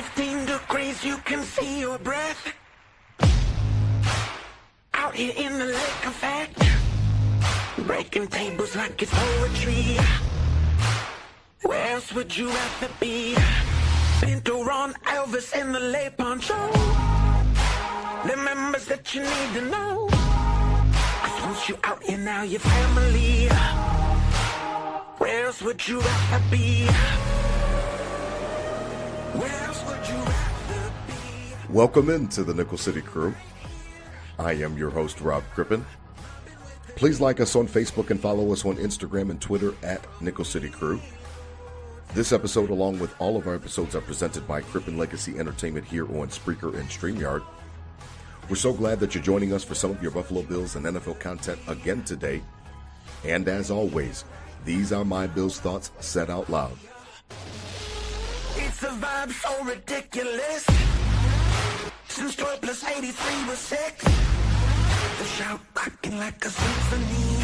15 degrees, you can see your breath. Out here in the lake effect, breaking tables like it's poetry. Where else would you rather be? Pinto Ron, Elvis in the lay poncho. The members that you need to know. 'Cause once you out here now, your family. Where else would you rather be? Where else would you rather be? Welcome into the Nickel City Crew. I am your host, Rob Crippen. Please like us on Facebook and follow us on Instagram and Twitter at Nickel City Crew. This episode, along with all of our episodes, are presented by Crippen Legacy Entertainment here on Spreaker and StreamYard. We're so glad that you're joining us for some of your Buffalo Bills and NFL content again today. And as always, these are my Bills thoughts said out loud. It's a vibe so ridiculous. Since 12 plus 83 was 6. The shout rocking like a symphony.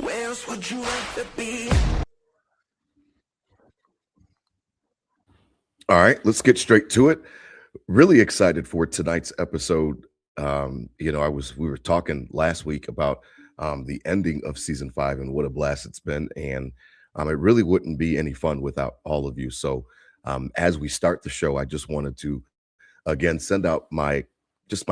Where else would you rather be? All right, let's get straight to it. Really excited for tonight's episode. We were talking last week about the ending of season 5 and what a blast it's been. And it really wouldn't be any fun without all of you. So as we start the show, I just wanted to, again, send out my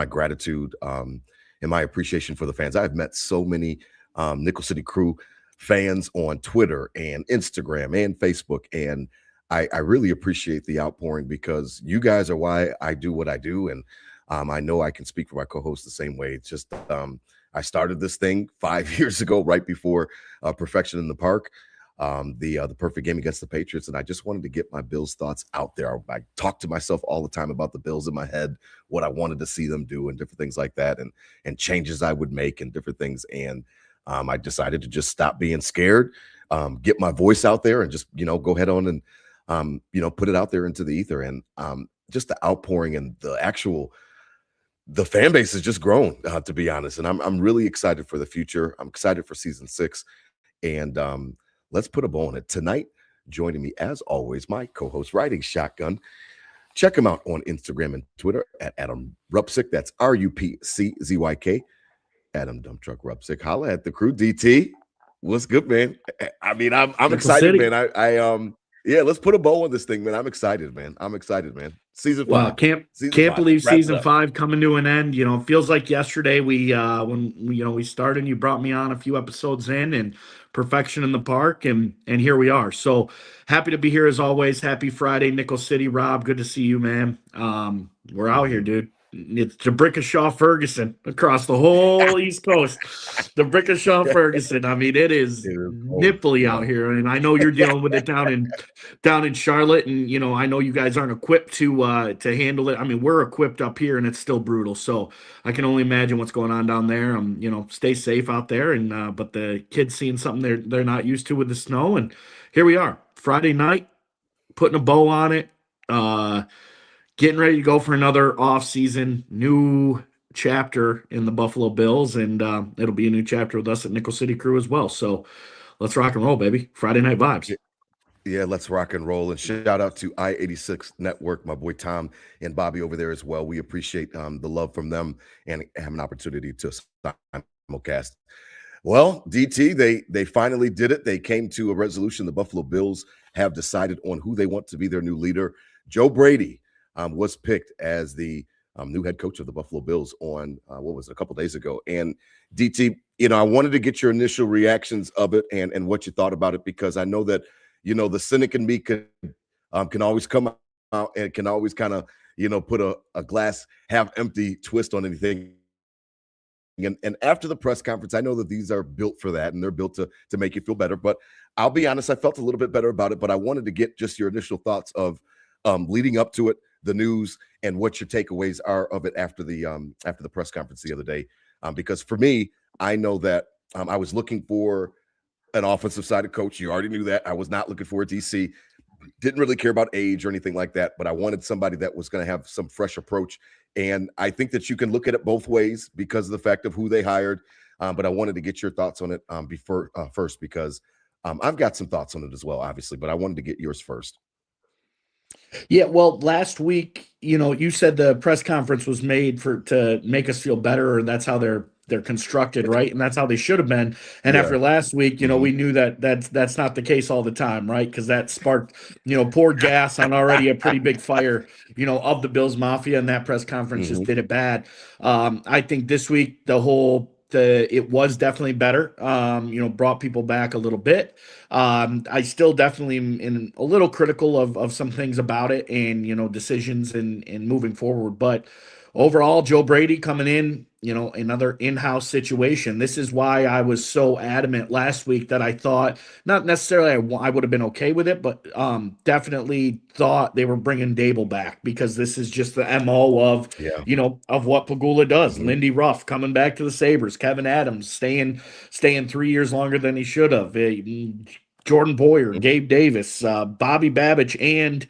gratitude and my appreciation for the fans. I've met so many Nickel City Crew fans on Twitter and Instagram and Facebook. And I really appreciate the outpouring because you guys are why I do what I do. And I know I can speak for my co-host the same way. It's just I started this thing 5 years ago, right before Perfection in the Park, the perfect game against the Patriots. And I just wanted to get my Bills thoughts out there. I talk to myself all the time about the Bills in my head, what I wanted to see them do and different things like that, and changes I would make and different things. And I decided to just stop being scared, get my voice out there and just, go head on and, put it out there into the ether. And just the outpouring and the fan base has just grown, to be honest. And I'm really excited for the future. I'm excited for season 6. And let's put a bow on it. Tonight, joining me, as always, my co-host, Riding Shotgun. Check him out on Instagram and Twitter at Adam Rupsick. That's RUPCZYK. Adam Dump Truck Rupsick. Holla at the crew. DT, what's good, man? I mean, I'm excited, City. man. Yeah, let's put a bow on this thing, man. I'm excited, man. Season 5. Wow, can't believe season 5 coming to an end. It feels like yesterday when we started, you brought me on a few episodes in and Perfection in the Park, and here we are. So happy to be here as always. Happy Friday, Nickel City. Rob, good to see you, man. We're out here, dude. It's Jabricka Ferguson across the whole East Coast. Jabricka Ferguson. I mean, it is nipply out here, and I know you're dealing with it down in Charlotte, and I know you guys aren't equipped to handle it. I mean, we're equipped up here, and it's still brutal. So I can only imagine what's going on down there. Stay safe out there, and but the kids seeing something they're not used to with the snow, and here we are, Friday night, putting a bow on it. Getting ready to go for another off-season, new chapter in the Buffalo Bills, and it'll be a new chapter with us at Nickel City Crew as well. So let's rock and roll, baby. Friday night vibes. Yeah, let's rock and roll. And shout out to I-86 Network, my boy Tom and Bobby over there as well. We appreciate the love from them and have an opportunity to simulcast. Well, DT, they finally did it. They came to a resolution. The Buffalo Bills have decided on who they want to be their new leader. Joe Brady was picked as the new head coach of the Buffalo Bills on, a couple days ago. And DT, I wanted to get your initial reactions of it and what you thought about it, because I know that, the cynic in me can always come out and can always kind of, put a glass half empty twist on anything. And after the press conference, I know that these are built for that and they're built to make you feel better. But I'll be honest, I felt a little bit better about it, but I wanted to get just your initial thoughts of leading up to it, the news, and what your takeaways are of it after the press conference the other day. Because for me, I know that I was looking for an offensive sided coach. You already knew that. I was not looking for a DC. Didn't really care about age or anything like that, but I wanted somebody that was going to have some fresh approach. And I think that you can look at it both ways because of the fact of who they hired. But I wanted to get your thoughts on it first, because I've got some thoughts on it as well, obviously, but I wanted to get yours first. Yeah, well, last week, you said the press conference was made to make us feel better, and that's how they're constructed, right? And that's how they should have been. And Yeah. after last week, Mhm. we knew that that's not the case all the time, right? Because that sparked, poured gas on already a pretty big fire, of the Bills Mafia, and that press conference just Mhm. did it bad. I think this week it was definitely better. Brought people back a little bit. I still definitely am a little critical of some things about it and decisions and moving forward. But overall, Joe Brady coming in, another in-house situation. This is why I was so adamant last week that I thought not necessarily I would have been okay with it, but definitely thought they were bringing Dable back because this is just the MO of Yeah. of what Pagula does. Mhm. Lindy Ruff coming back to the Sabres, Kevin Adams staying 3 years longer than he should have. Jordan Boyer, Mhm. Gabe Davis, Bobby Babich, and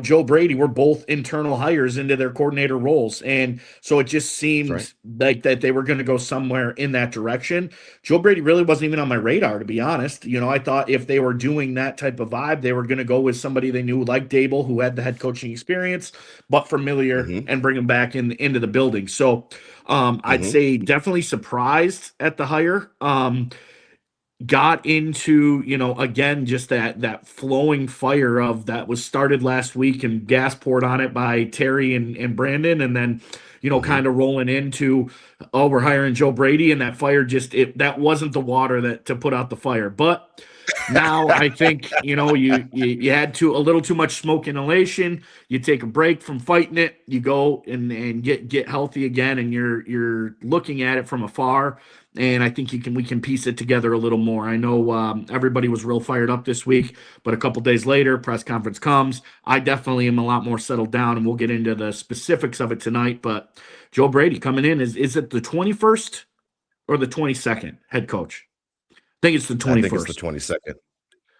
Joe Brady were both internal hires into their coordinator roles. And so it just That's right. seemed like that they were going to go somewhere in that direction. Joe Brady really wasn't even on my radar, to be honest. I thought if they were doing that type of vibe, they were going to go with somebody they knew like Dable, who had the head coaching experience, but familiar, Mhm. and bring him back into the building. So I'd Mhm. say definitely surprised at the hire. Got into again just that flowing fire of that was started last week and gas poured on it by Terry and Brandon, and then Mhm. kind of rolling into, oh, we're hiring Joe Brady, and that fire just that wasn't the water that to put out the fire. But now I think you had a little too much smoke inhalation. You take a break from fighting it, you go and get healthy again, and you're looking at it from afar, and I think we can piece it together a little more. I know everybody was real fired up this week, but a couple days later, press conference comes. I definitely am a lot more settled down, and we'll get into the specifics of it tonight. But Joe Brady coming in is it the 21st or the 22nd head coach? I think it's the I think it's the 21st. 22nd.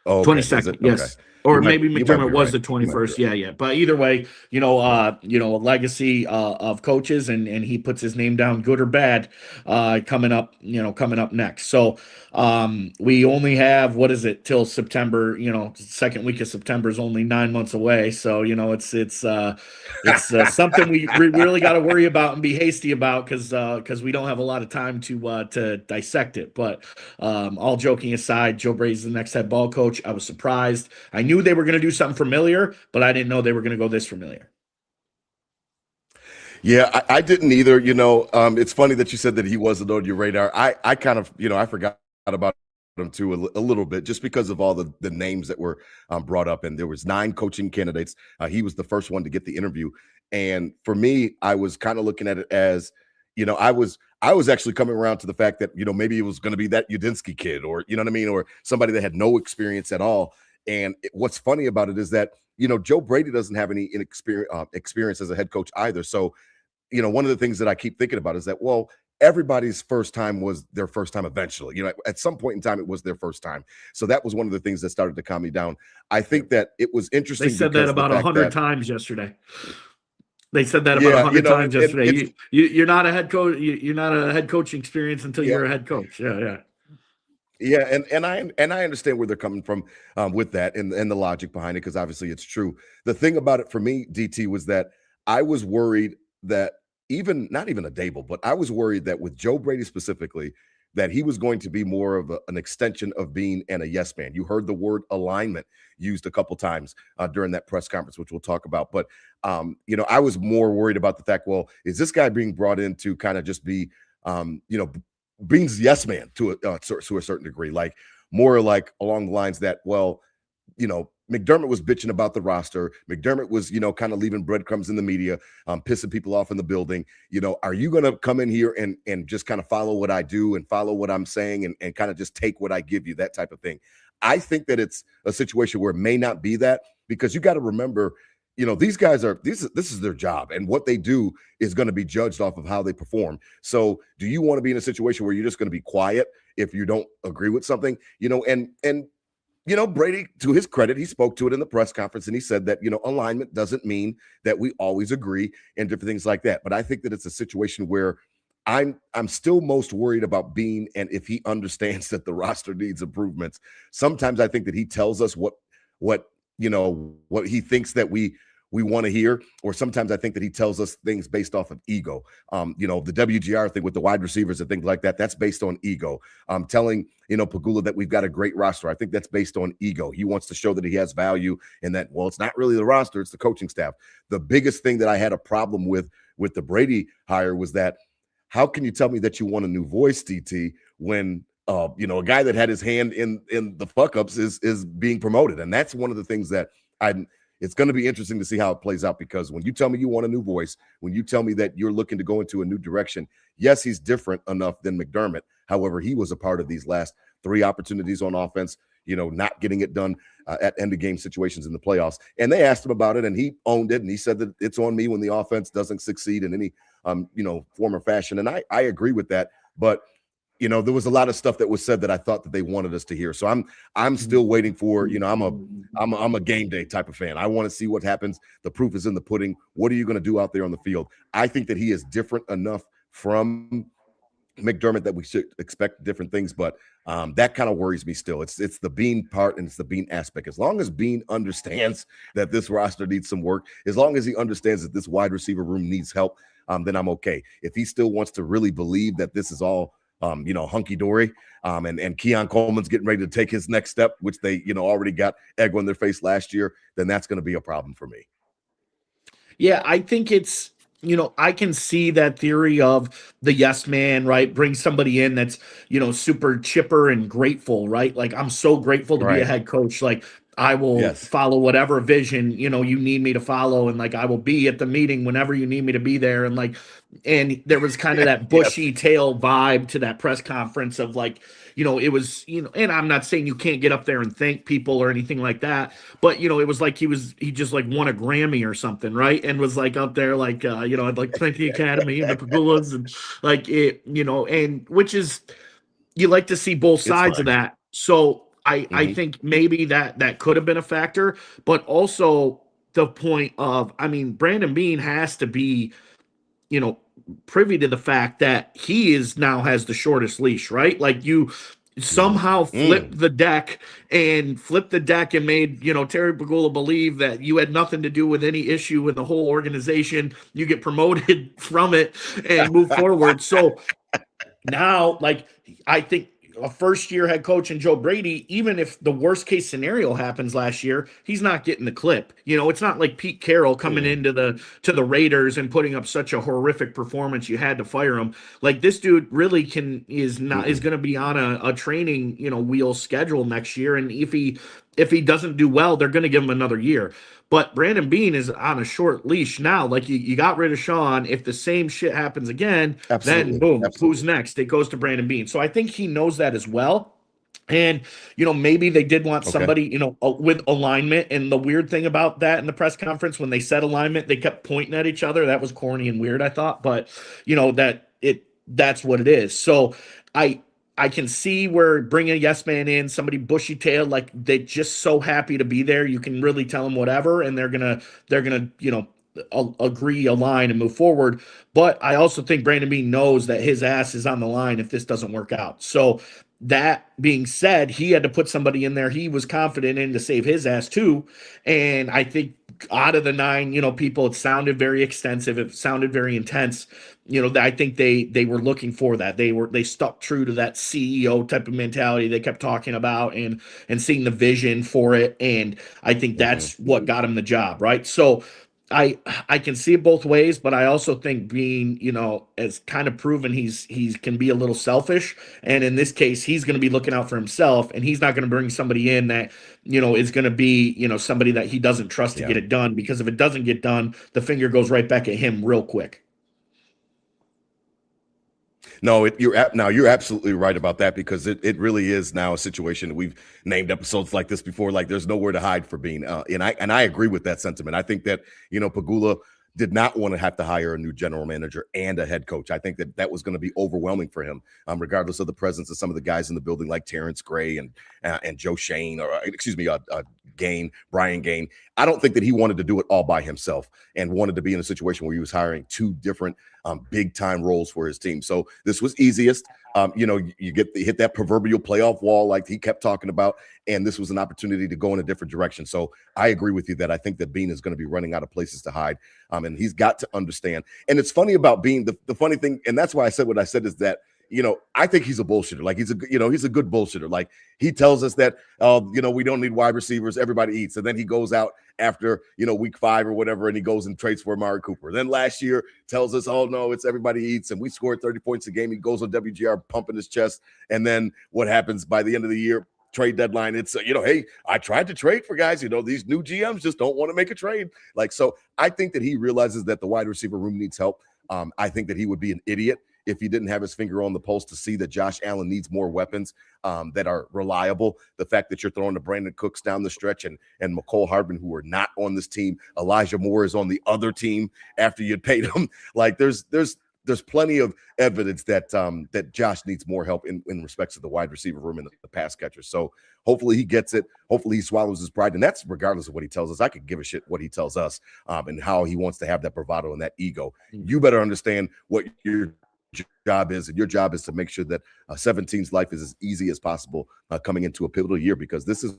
Oh, okay. Is 22nd, it? Okay. yes. Or maybe You might McDermott be was right. the You might be 21st. right. Yeah, yeah. But either way, Yeah. a legacy of coaches, and he puts his name down, good or bad, coming up next. So we only have, what is it, till September, second week of September is only 9 months away. So, it's something we really got to worry about and be hasty about because we don't have a lot of time to dissect it. But all joking aside, Joe Brady's the next head ball coach. I was surprised. I knew they were going to do something familiar, but I didn't know they were going to go this familiar. Yeah, I didn't either. It's funny that you said that he wasn't on your radar. I kind of, I forgot about him too a little bit just because of all the names that were brought up. And there was 9 coaching candidates. He was the first one to get the interview. And for me, I was kind of looking at it as, I was actually coming around to the fact that, maybe it was going to be that Udinsky kid or, you know what I mean? Or somebody that had no experience at all. And what's funny about it is that, Joe Brady doesn't have any experience as a head coach either. So, one of the things that I keep thinking about is that, well, everybody's first time was their first time eventually. At some point in time, it was their first time. So that was one of the things that started to calm me down. I think that it was They interesting said that because the about a fact hundred that, times yesterday. They said that about a yeah, hundred times and yesterday. it's, You're not a head coach. You're not a head coaching experience until yeah, you're a head coach. Yeah, yeah. yeah, and I understand where they're coming from with that and the logic behind it because obviously it's true. The thing about it for me, DT, was that I was worried that even not even a Dable, but I was worried that with Joe Brady specifically, that he was going to be more of an extension of being a yes man. You heard the word alignment used a couple times during that press conference, which we'll talk about. But I was more worried about the fact, well, is this guy being brought in to kind of just be Bean's yes man to a certain degree, like more like along the lines that, well, McDermott was bitching about the roster. McDermott was, kind of leaving breadcrumbs in the media, pissing people off in the building. Are you going to come in here and just kind of follow what I do and follow what I'm saying and kind of just take what I give you, that type of thing? I think that it's a situation where it may not be that because you got to remember, these guys this is their job and what they do is going to be judged off of how they perform. So do you want to be in a situation where you're just going to be quiet if you don't agree with something, and Brady, to his credit, he spoke to it in the press conference and he said that, alignment doesn't mean that we always agree and different things like that. But I think that it's a situation where I'm still most worried about Bean and if he understands that the roster needs improvements. Sometimes I think that he tells us what what he thinks that we want to hear, or sometimes I think that he tells us things based off of ego. The WGR thing with the wide receivers and things like that, that's based on ego. Telling, Pagula that we've got a great roster, I think that's based on ego. He wants to show that he has value and that, well, it's not really the roster, it's the coaching staff. The biggest thing that I had a problem with the Brady hire was that, how can you tell me that you want a new voice, TT, when a guy that had his hand in the fuck ups is being promoted? And that's one of the things that it's going to be interesting to see how it plays out, because when you tell me you want a new voice, when you tell me that you're looking to go into a new direction, yes, he's different enough than McDermott. However, he was a part of these last 3 opportunities on offense, not getting it done at end of game situations in the playoffs. And they asked him about it, and he owned it. And he said that it's on me when the offense doesn't succeed in any, form or fashion. And I agree with that. But there was a lot of stuff that was said that I thought that they wanted us to hear. So I'm still waiting for, I'm a game day type of fan. I want to see what happens. The proof is in the pudding. What are you going to do out there on the field? I think that he is different enough from McDermott that we should expect different things, but that kind of worries me still. It's the Bean part, and it's the Bean aspect. As long as Bean understands that this roster needs some work, as long as he understands that this wide receiver room needs help, then I'm okay. If he still wants to really believe that this is all hunky-dory, and Keon Coleman's getting ready to take his next step, which they, already got egg on their face last year, then that's going to be a problem for me. Yeah, I think it's, I can see that theory of the yes man, right? Bring somebody in that's, super chipper and grateful, right? Like, I'm so grateful to be a head coach. Like, I will follow whatever vision, you need me to follow. And like, I will be at the meeting whenever you need me to be there. And there was kind of that bushy tail vibe to that press conference of like, it was, and I'm not saying you can't get up there and thank people or anything like that, but, it was like he just like won a Grammy or something, right? And was like up there, like, I'd like thank the Academy and the Pagulas and like it, and which is, you like to see both sides of that. So I think maybe that could have been a factor, but also the point of, Brandon Beane has to be, privy to the fact that he now has the shortest leash, right? Like, you somehow flipped the deck and made, Terry Pagula believe that you had nothing to do with any issue in the whole organization. You get promoted from it and move forward. So now, like, I think a first-year head coach in Joe Brady, even if the worst-case scenario happens last year, he's not getting the clip. It's not like Pete Carroll coming into the Raiders and putting up such a horrific performance you had to fire him. Like, this dude really is going to be on a training wheel schedule next year, and if he doesn't do well, they're going to give him another year. But Brandon Beane is on a short leash now. Like, you got rid of Sean. If the same shit happens again, then boom, who's next? It goes to Brandon Beane. So I think he knows that as well. And, maybe they did want somebody, with alignment. And the weird thing about that in the press conference, when they said alignment, they kept pointing at each other. That was corny and weird, I thought. But, that's what it is. So I can see where bringing a yes man in, somebody bushy tailed, like they're just so happy to be there. You can really tell them whatever, and they're gonna agree, align, and move forward. But I also think Brandon Beane knows that his ass is on the line if this doesn't work out. So that being said, he had to put somebody in there he was confident in to save his ass too. And I think out of the 9, people, it sounded very extensive. It sounded very intense. I think they were looking for that. They stuck true to that CEO type of mentality they kept talking about and seeing the vision for it. And I think that's what got him the job, right? So I can see it both ways, but I also think Beane, has kind of proven he can be a little selfish. And in this case, he's going to be looking out for himself, and he's not going to bring somebody in that, is going to be, somebody that he doesn't trust to get it done, because if it doesn't get done, the finger goes right back at him real quick. No, you're absolutely right about that, because it really is now a situation. We've named episodes like this before. Like, there's nowhere to hide for Beane, and I agree with that sentiment. I think that Pagula did not want to have to hire a new general manager and a head coach. I think that was going to be overwhelming for him, regardless of the presence of some of the guys in the building like Terrence Gray and Joe Shane, or excuse me, Brian Gain. I don't think that he wanted to do it all by himself and wanted to be in a situation where he was hiring two different big time roles for his team. So this was easiest. You hit that proverbial playoff wall like he kept talking about, and this was an opportunity to go in a different direction. So I agree with you that I think that Bean is going to be running out of places to hide, and he's got to understand. And it's funny about Bean. The funny thing, and that's why I said what I said, is that I think he's a bullshitter. Like he's a good bullshitter. Like he tells us that, we don't need wide receivers. Everybody eats. And then he goes out after, week 5 or whatever, and he goes and trades for Amari Cooper. Then last year tells us, oh no, it's everybody eats. And we scored 30 points a game. He goes on WGR pumping his chest. And then what happens by the end of the year? Trade deadline, it's hey, I tried to trade for guys, these new GMs just don't want to make a trade. Like, so I think that he realizes that the wide receiver room needs help. I think that he would be an idiot if he didn't have his finger on the pulse to see that Josh Allen needs more weapons that are reliable. The fact that you're throwing to Brandon Cooks down the stretch and McCole Hardman, who are not on this team, Elijah Moore is on the other team after you paid him. Like there's plenty of evidence that that Josh needs more help in respects to the wide receiver room and the pass catcher. So hopefully he gets it. Hopefully he swallows his pride. And that's regardless of what he tells us. I could give a shit what he tells us and how he wants to have that bravado and that ego. You better understand what your job is, and your job is to make sure that 17's life is as easy as possible coming into a pivotal year, because this is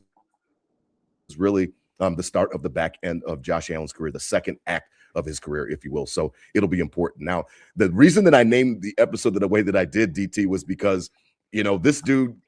really the start of the back end of Josh Allen's career, the second act of his career, if you will. So it'll be important. Now, the reason that I named the episode the way that I did, DT, was because this dude,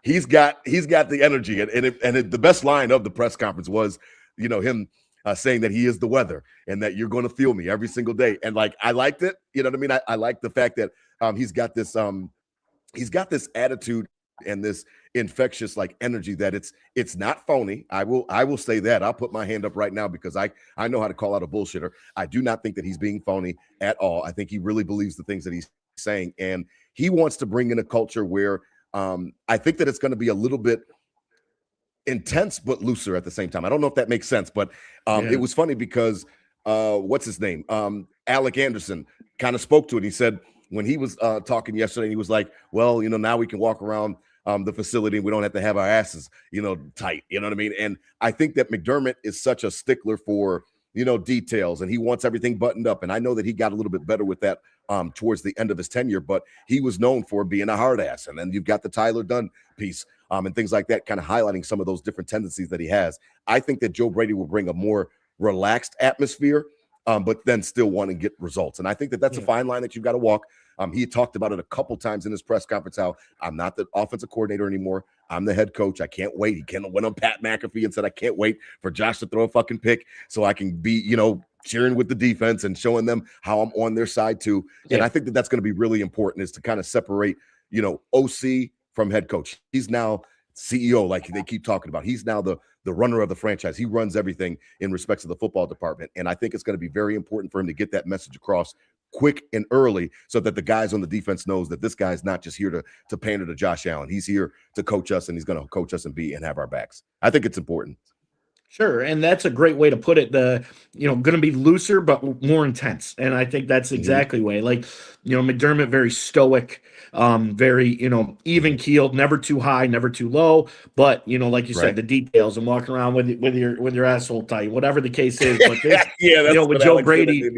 he's got the energy, and the best line of the press conference was him saying that he is the weather and that you're going to feel me every single day. And like, I liked it. You know what I mean? I like the fact that he's got this attitude and this infectious like energy that it's not phony. I will say that. I'll put my hand up right now because I know how to call out a bullshitter. I do not think that he's being phony at all. I think he really believes the things that he's saying, and he wants to bring in a culture where I think that it's going to be a little bit intense but looser at the same time. I don't know if that makes sense, but it was funny because what's his name? Alec Anderson kind of spoke to it. He said when he was talking yesterday, he was like, well, now we can walk around the facility and we don't have to have our asses, tight. You know what I mean? And I think that McDermott is such a stickler for, details, and he wants everything buttoned up. And I know that he got a little bit better with that towards the end of his tenure, but he was known for being a hard ass. And then you've got the Tyler Dunn piece and things like that, kind of highlighting some of those different tendencies that he has. I think that Joe Brady will bring a more relaxed atmosphere, but then still want to get results. And I think that that's a fine line that you've got to walk. He talked about it a couple times in his press conference, how I'm not the offensive coordinator anymore. I'm the head coach. I can't wait. He went on Pat McAfee and said, I can't wait for Josh to throw a fucking pick so I can be, cheering with the defense and showing them how I'm on their side too. And I think that that's going to be really important, is to kind of separate, OC from head coach. He's now CEO, like they keep talking about. He's now the runner of the franchise. He runs everything in respects to the football department. And I think it's going to be very important for him to get that message across quick and early, so that the guys on the defense knows that this guy's not just here to pander to Josh Allen. He's here to coach us, and he's going to coach us and have our backs. I think it's important. Sure, and that's a great way to put it. Going to be looser but more intense, and I think that's exactly way. Like, McDermott, very stoic, very even keeled, never too high, never too low. But like you said, the details and walking around with your asshole tight, whatever the case is. But this, that's with Joe Brady,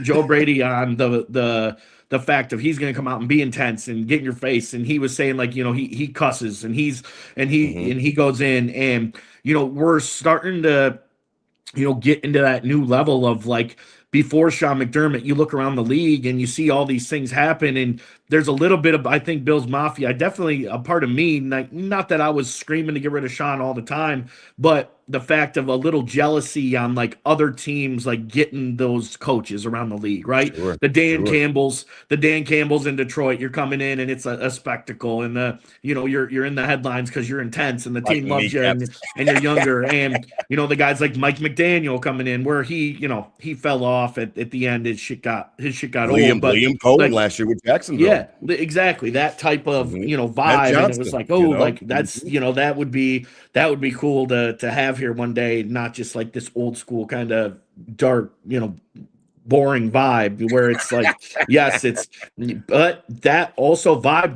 Joe Brady on the fact of he's going to come out and be intense and get in your face, and he was saying like he cusses and he goes in and. We're starting to, get into that new level of like before Sean McDermott. You look around the league and you see all these things happen, and there's a little bit of, I think, Bills Mafia. I definitely, a part of me, not that I was screaming to get rid of Sean all the time, but the fact of a little jealousy on like other teams, like getting those coaches around the league, right? Sure, the Dan Campbells in Detroit, you're coming in and it's a spectacle, and you're in the headlines because you're intense and the team loves you and you're younger. And the guys like Mike McDaniel coming in, where he fell off at the end. His shit got old. But Liam Cohen last year with Jacksonville. Yeah, exactly. That type of vibe, and it was like, like that's that would be cool to have here one day, not just like this old school kind of dark, boring vibe where it's like, yes, but that also vibe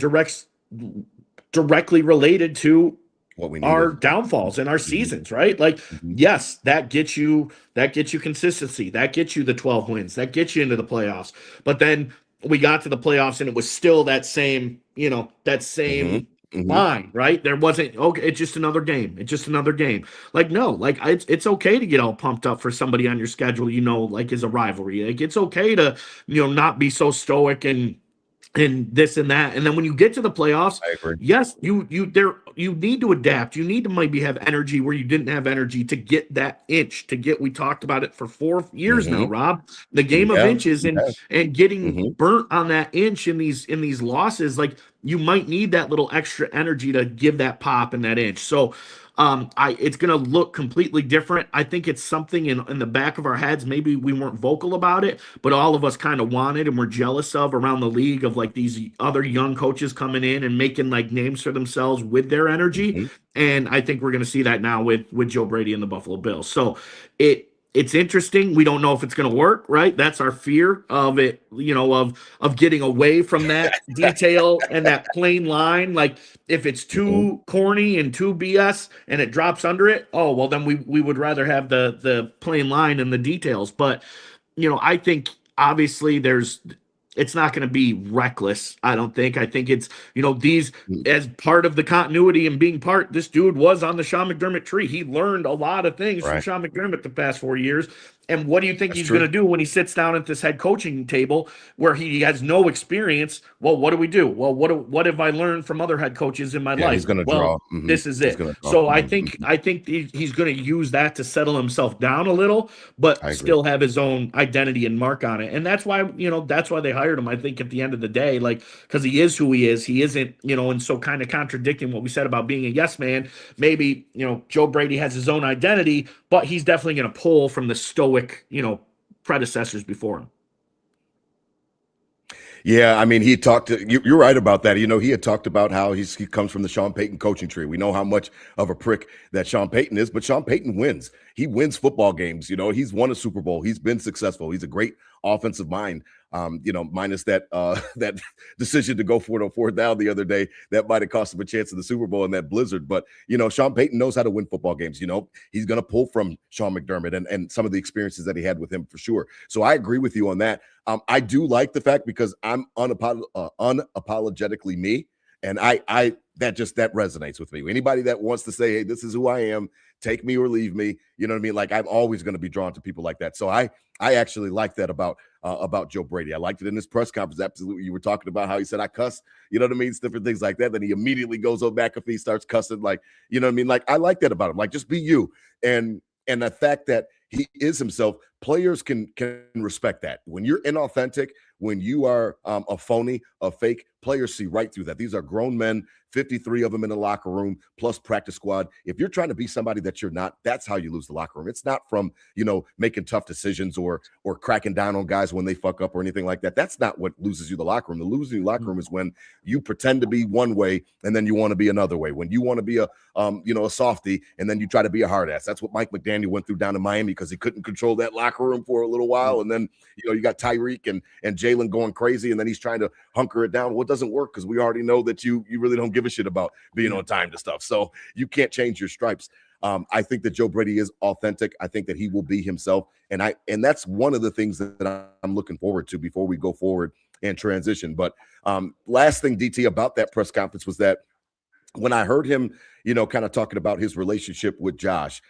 directly related to what we our needed. downfalls and our Mhm. seasons, right? Like, Mhm. yes, that gets you consistency, that gets you the 12 wins, that gets you into the playoffs. But then we got to the playoffs and it was still that same, that Mhm. same Mhm. line, right? There wasn't, okay, it's just another game. It's just another game. Like, no, like it's okay to get all pumped up for somebody on your schedule, like is a rivalry. Like it's okay to, not be so stoic and this and that. And then when you get to the playoffs, I agree. yes, you need to adapt. You need to maybe have energy where you didn't have energy to get that inch, to get we talked about it for 4 years now, Mhm. Rob. The game of Yeah. inches and Yeah. getting Mhm. burnt on that inch in these losses, like you might need that little extra energy to give that pop in that inch. So it's gonna look completely different. I think it's something in the back of our heads. Maybe we weren't vocal about it, but all of us kind of wanted and we're jealous of around the league of like these other young coaches coming in and making like names for themselves with their energy. Mhm. And I think we're gonna see that now with Joe Brady and the Buffalo Bills. So it's interesting. We don't know if it's going to work, right? That's our fear of it, of getting away from that detail and that plain line. Like if it's Mhm. too corny and too BS and it drops under it, oh well, then we would rather have the plain line and the details. But I think obviously it's not going to be reckless. I don't think. I think it's, these Mm. as part of the continuity and being part, this dude was on the Sean McDermott tree. He learned a lot of things from Right. Sean McDermott the past 4 years. And what do you think That's he's going true. to do when he sits down at this head coaching table where he has no experience? Well, what do we do? Well, what have I learned from other head coaches in my Yeah, he's life? gonna Well, draw. Mhm. this is He's it. gonna draw So from I them. think Mhm. I think he's going to use that to settle himself down a little, but I agree. still have his own identity and mark on it. And that's why they hired him. I think at the end of the day, like because he is who he is. He isn't, and so kind of contradicting what we said about being a yes man. Maybe Joe Brady has his own identity, but he's definitely going to pull from the stoic, predecessors before him. Yeah, I mean, he talked to you. You're right about that. He had talked about how he comes from the Sean Payton coaching tree. We know how much of a prick that Sean Payton is, but Sean Payton wins. He wins football games. He's won a Super Bowl. He's been successful. He's a great offensive mind. Minus that that decision to go for it on fourth down the other day that might have cost him a chance in the Super Bowl in that blizzard. But Sean Payton knows how to win football games. He's going to pull from Sean McDermott and some of the experiences that he had with him for sure. So I agree with you on that. I do like the fact because I'm unapologetically me, and I that resonates with me. Anybody that wants to say, "Hey, this is who I am," take me or leave me. You know what I mean? Like I'm always going to be drawn to people like that. So I actually like that about Joe Brady. I liked it in his press conference. Absolutely, you were talking about how he said I cuss. You know what I mean? It's different things like that. Then he immediately goes on McAfee, starts cussing. Like you know what I mean? Like I like that about him. Like just be you. And the fact that he is himself, players can respect that. When you're inauthentic, when you are a phony, a fake, players see right through that. These are grown men, 53 of them in the locker room, plus practice squad. If you're trying to be somebody that you're not, that's how you lose the locker room. It's not from making tough decisions or cracking down on guys when they fuck up or anything like that. That's not what loses you the locker room. The losing locker room is when you pretend to be one way and then you want to be another way. When you want to be a softie and then you try to be a hard ass. That's what Mike McDaniel went through down in Miami because he couldn't control that locker room for a little while. And then you got Tyreek and Jalen going crazy, and then he's trying to hunker it down. Well, it doesn't work because we already know that you really don't give a shit about being on time to stuff. So you can't change your stripes. I think that Joe Brady is authentic. I think that he will be himself, and that's one of the things that I'm looking forward to before we go forward and transition. But last thing, DT, about that press conference was that when I heard him, kind of talking about his relationship with Josh,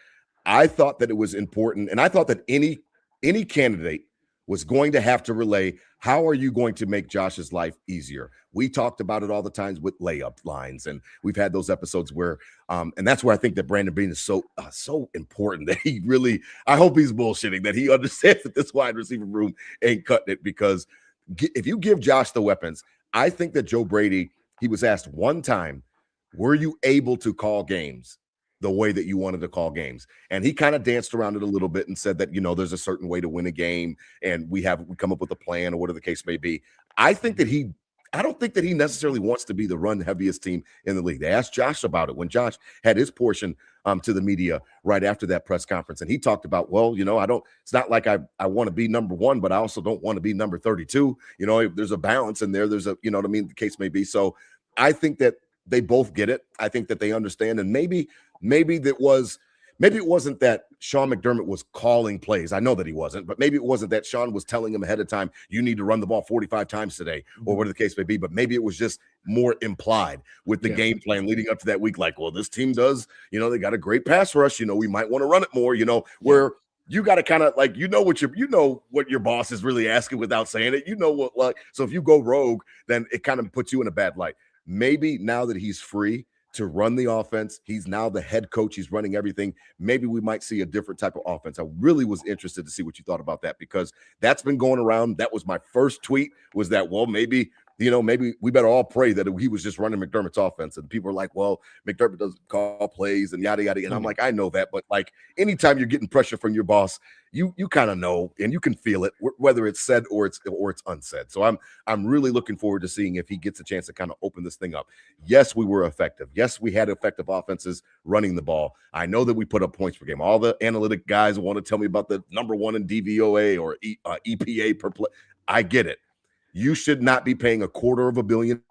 I thought that it was important, and I thought that any candidate was going to have to relay, how are you going to make Josh's life easier? We talked about it all the times with layup lines, and we've had those episodes where, and that's where I think that Brandon Beane is so important that he really, I hope he's bullshitting, that he understands that this wide receiver room ain't cutting it, because if you give Josh the weapons, I think that Joe Brady, he was asked one time, were you able to call games the way that you wanted to call games? And he kind of danced around it a little bit and said that, there's a certain way to win a game and we come up with a plan or whatever the case may be. I don't think that he necessarily wants to be the run heaviest team in the league. They asked Josh about it when Josh had his portion to the media right after that press conference. And he talked about, well, it's not like I want to be number one, but I also don't want to be number 32. There's a balance in there. There's a, the case may be. So I think that they both get it. I think that they understand, and maybe it wasn't that Sean McDermott was calling plays. I know that he wasn't, but maybe it wasn't that Sean was telling him ahead of time, you need to run the ball 45 times today, or whatever the case may be. But maybe it was just more implied with the game plan leading up to that week. Like, well, this team does, they got a great pass rush. We might want to run it more, where you got to kind of like, what your boss is really asking without saying it. So if you go rogue, then it kind of puts you in a bad light. Maybe now that he's free to run the offense, he's now the head coach, he's running everything. Maybe we might see a different type of offense. I really was interested to see what you thought about that, because that's been going around. That was my first tweet, was that, well, maybe we better all pray that he was just running McDermott's offense. And people are like, well, McDermott doesn't call plays and yada, yada. And I'm like, I know that. But like, anytime you're getting pressure from your boss, you kind of know, and you can feel it, whether it's said or it's unsaid. So I'm really looking forward to seeing if he gets a chance to kind of open this thing up. Yes, we were effective. Yes, we had effective offenses running the ball. I know that we put up points per game. All the analytic guys want to tell me about the number one in DVOA or EPA per play. I get it. You should not be paying $250 million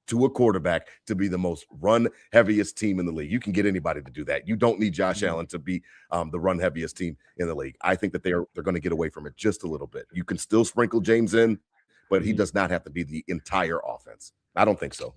to a quarterback to be the most run heaviest team in the league. You can get anybody to do that. You don't need Josh Allen to be the run heaviest team in the league. I think that they're going to get away from it just a little bit. You can still sprinkle James in, but he does not have to be the entire offense. I don't think so.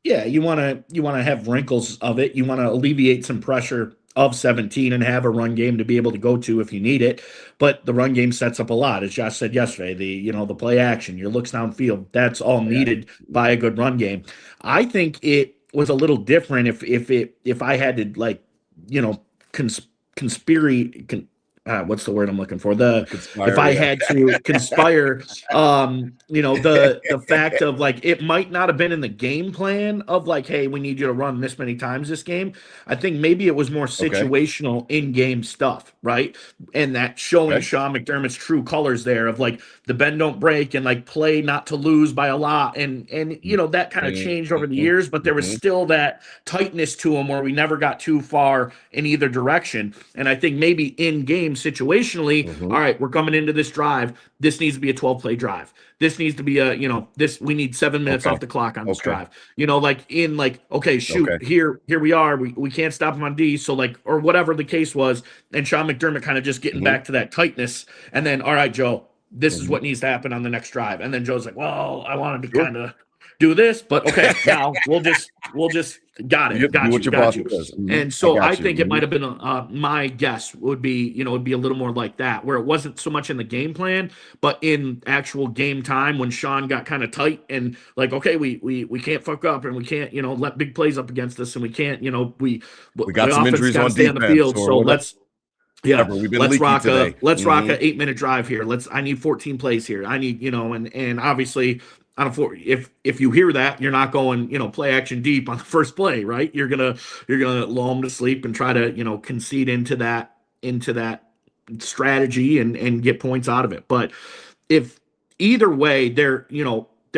Yeah, you want to have wrinkles of it. You want to alleviate some pressure of 17 and have a run game to be able to go to if you need it. But the run game sets up a lot. As Josh said yesterday, the play action, your looks downfield, that's all needed by a good run game. I think it was a little different if I had to what's the word I'm looking for? If I had to conspire, the fact of like, it might not have been in the game plan of like, hey, we need you to run this many times this game. I think maybe it was more situational in-game stuff, right? And that showing Sean McDermott's true colors there of like the bend don't break and like play not to lose by a lot. And that kind of changed over the years, but there was still that tightness to him where we never got too far in either direction. And I think maybe in-game situationally, all right, we're coming into this drive. This needs to be a 12-play drive. This needs to be we need 7 minutes off the clock on this drive. Here we are. We can't stop him on D. So or whatever the case was. And Sean McDermott kind of just getting back to that tightness. And then, all right, Joe, this is what needs to happen on the next drive. And then Joe's like, well, I wanted to kind of do this, but okay, now we'll just got you. And so I think it might have been my guess would be, it'd be a little more like that, where it wasn't so much in the game plan, but in actual game time when Sean got kind of tight and like, okay, we can't fuck up and we can't, let big plays up against us and we can't, we got some injuries on defense, on the field, so let's rock today. Let's rock a 8-minute drive here. I need 14 plays here. I need, and obviously if you hear that, you're not going, play action deep on the first play, right? You're gonna lull them to sleep and try to, concede into that strategy and get points out of it. But if either way, there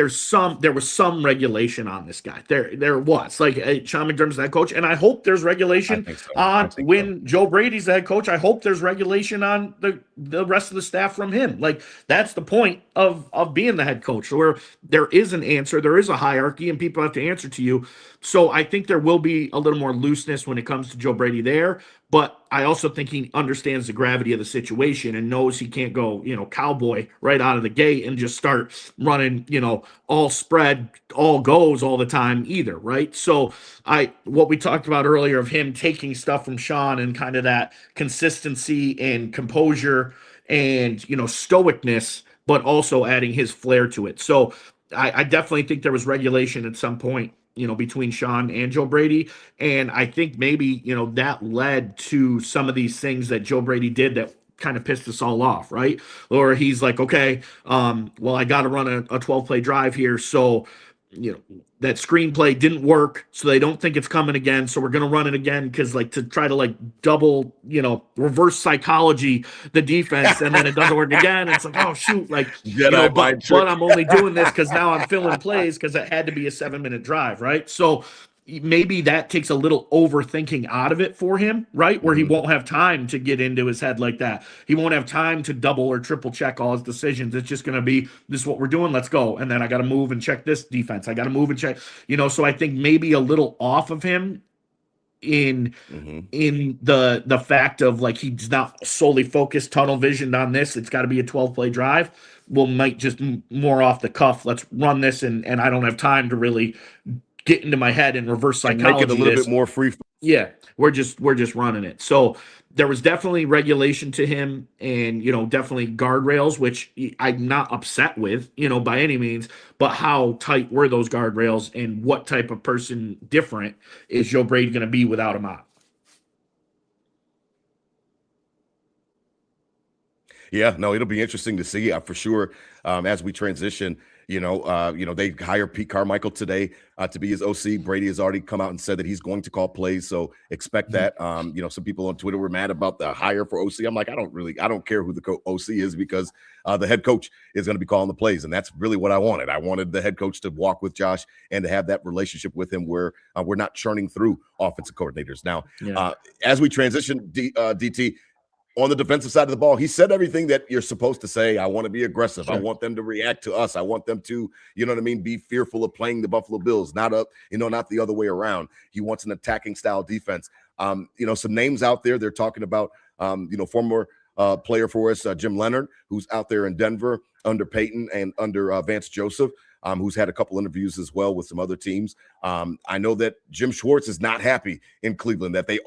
was some regulation on this guy. There was like Sean McDermott's the head coach, and I hope there's regulation on when Joe Brady's the head coach. I hope there's regulation on the rest of the staff from him. Like that's the point of being the head coach, where there is an answer, there is a hierarchy, and people have to answer to you. So I think there will be a little more looseness when it comes to Joe Brady there. But I also think he understands the gravity of the situation and knows he can't go, cowboy right out of the gate and just start running, all spread, all goes all the time either, right? So what we talked about earlier of him taking stuff from Sean and kind of that consistency and composure and, stoicness, but also adding his flair to it. So I definitely think there was regulation at some point, between Sean and Joe Brady. And I think maybe, that led to some of these things that Joe Brady did that kind of pissed us all off, right? Or he's like, okay, well, I got to run a 12-play drive here. So, that screenplay didn't work. So they don't think it's coming again. So we're going to run it again because to try to double, reverse psychology the defense. And then it doesn't work again. It's like, oh, shoot. But I'm only doing this because now I'm filling plays because it had to be a 7-minute drive, right? So maybe that takes a little overthinking out of it for him, right? Where he Mhm. won't have time to get into his head like that. He won't have time to double or triple check all his decisions. It's just going to be, this is what we're doing. Let's go. And then I got to move and check this defense. I got to move and check, so I think maybe a little off of him in Mhm. the fact of like he's not solely focused tunnel visioned on this. It's got to be a 12 play drive. Well, might just more off the cuff. Let's run this, and I don't have time to really get into my head and reverse And make it a psychology little bit this. more free. Yeah, we're just running it. So there was definitely regulation to him, and definitely guardrails, which I'm not upset with, by any means. But how tight were those guardrails, and what type of person different is Joe Brady going to be without him on? Yeah, no, it'll be interesting to see for sure as we transition. They hire Pete Carmichael today to be his OC. Brady has already come out and said that he's going to call plays, so expect that. Some people on Twitter were mad about the hire for OC. I'm like, I don't care who the OC is, because the head coach is going to be calling the plays, and that's really what I wanted. I wanted the head coach to walk with Josh and to have that relationship with him where we're not churning through offensive coordinators. Now, as we transition, DT, on the defensive side of the ball, he said everything that you're supposed to say. I want to be aggressive. Sure. I want them to react to us. I want them to, be fearful of playing the Buffalo Bills, not the other way around. He wants an attacking style defense. Some names out there. They're talking about, former player for us, Jim Leonard, who's out there in Denver under Peyton and under Vance Joseph, who's had a couple interviews as well with some other teams. I know that Jim Schwartz is not happy in Cleveland, that they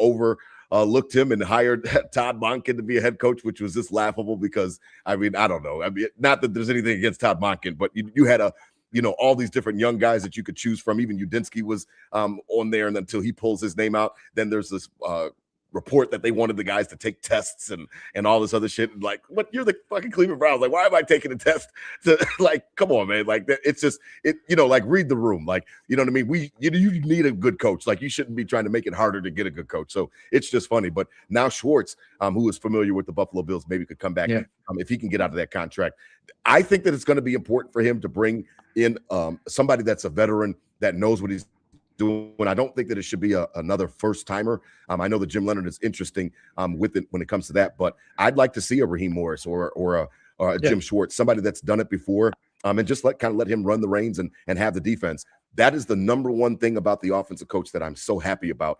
looked him and hired Todd Monken to be a head coach, which was just laughable because, I don't know. Not that there's anything against Todd Monken, but you had all these different young guys that you could choose from. Even Udinsky was on there, and until he pulls his name out, then there's this report that they wanted the guys to take tests and all this other shit. Like, what? You're the fucking Cleveland Browns. Like, why am I taking a test to, like, come on, man. Like, it's just, like, read the room. Like, you know what I mean? You need a good coach. Like, you shouldn't be trying to make it harder to get a good coach. So it's just funny. But now Schwartz, who is familiar with the Buffalo Bills, maybe could come back if he can get out of that contract. I think that it's going to be important for him to bring in somebody that's a veteran that knows what he's doing. I don't think that it should be another first timer. I know that Jim Leonard is interesting with it when it comes to that, but I'd like to see a Raheem Morris or a Jim Schwartz, somebody that's done it before, and just let him run the reins and have the defense. That is the number one thing about the offensive coach that I'm so happy about,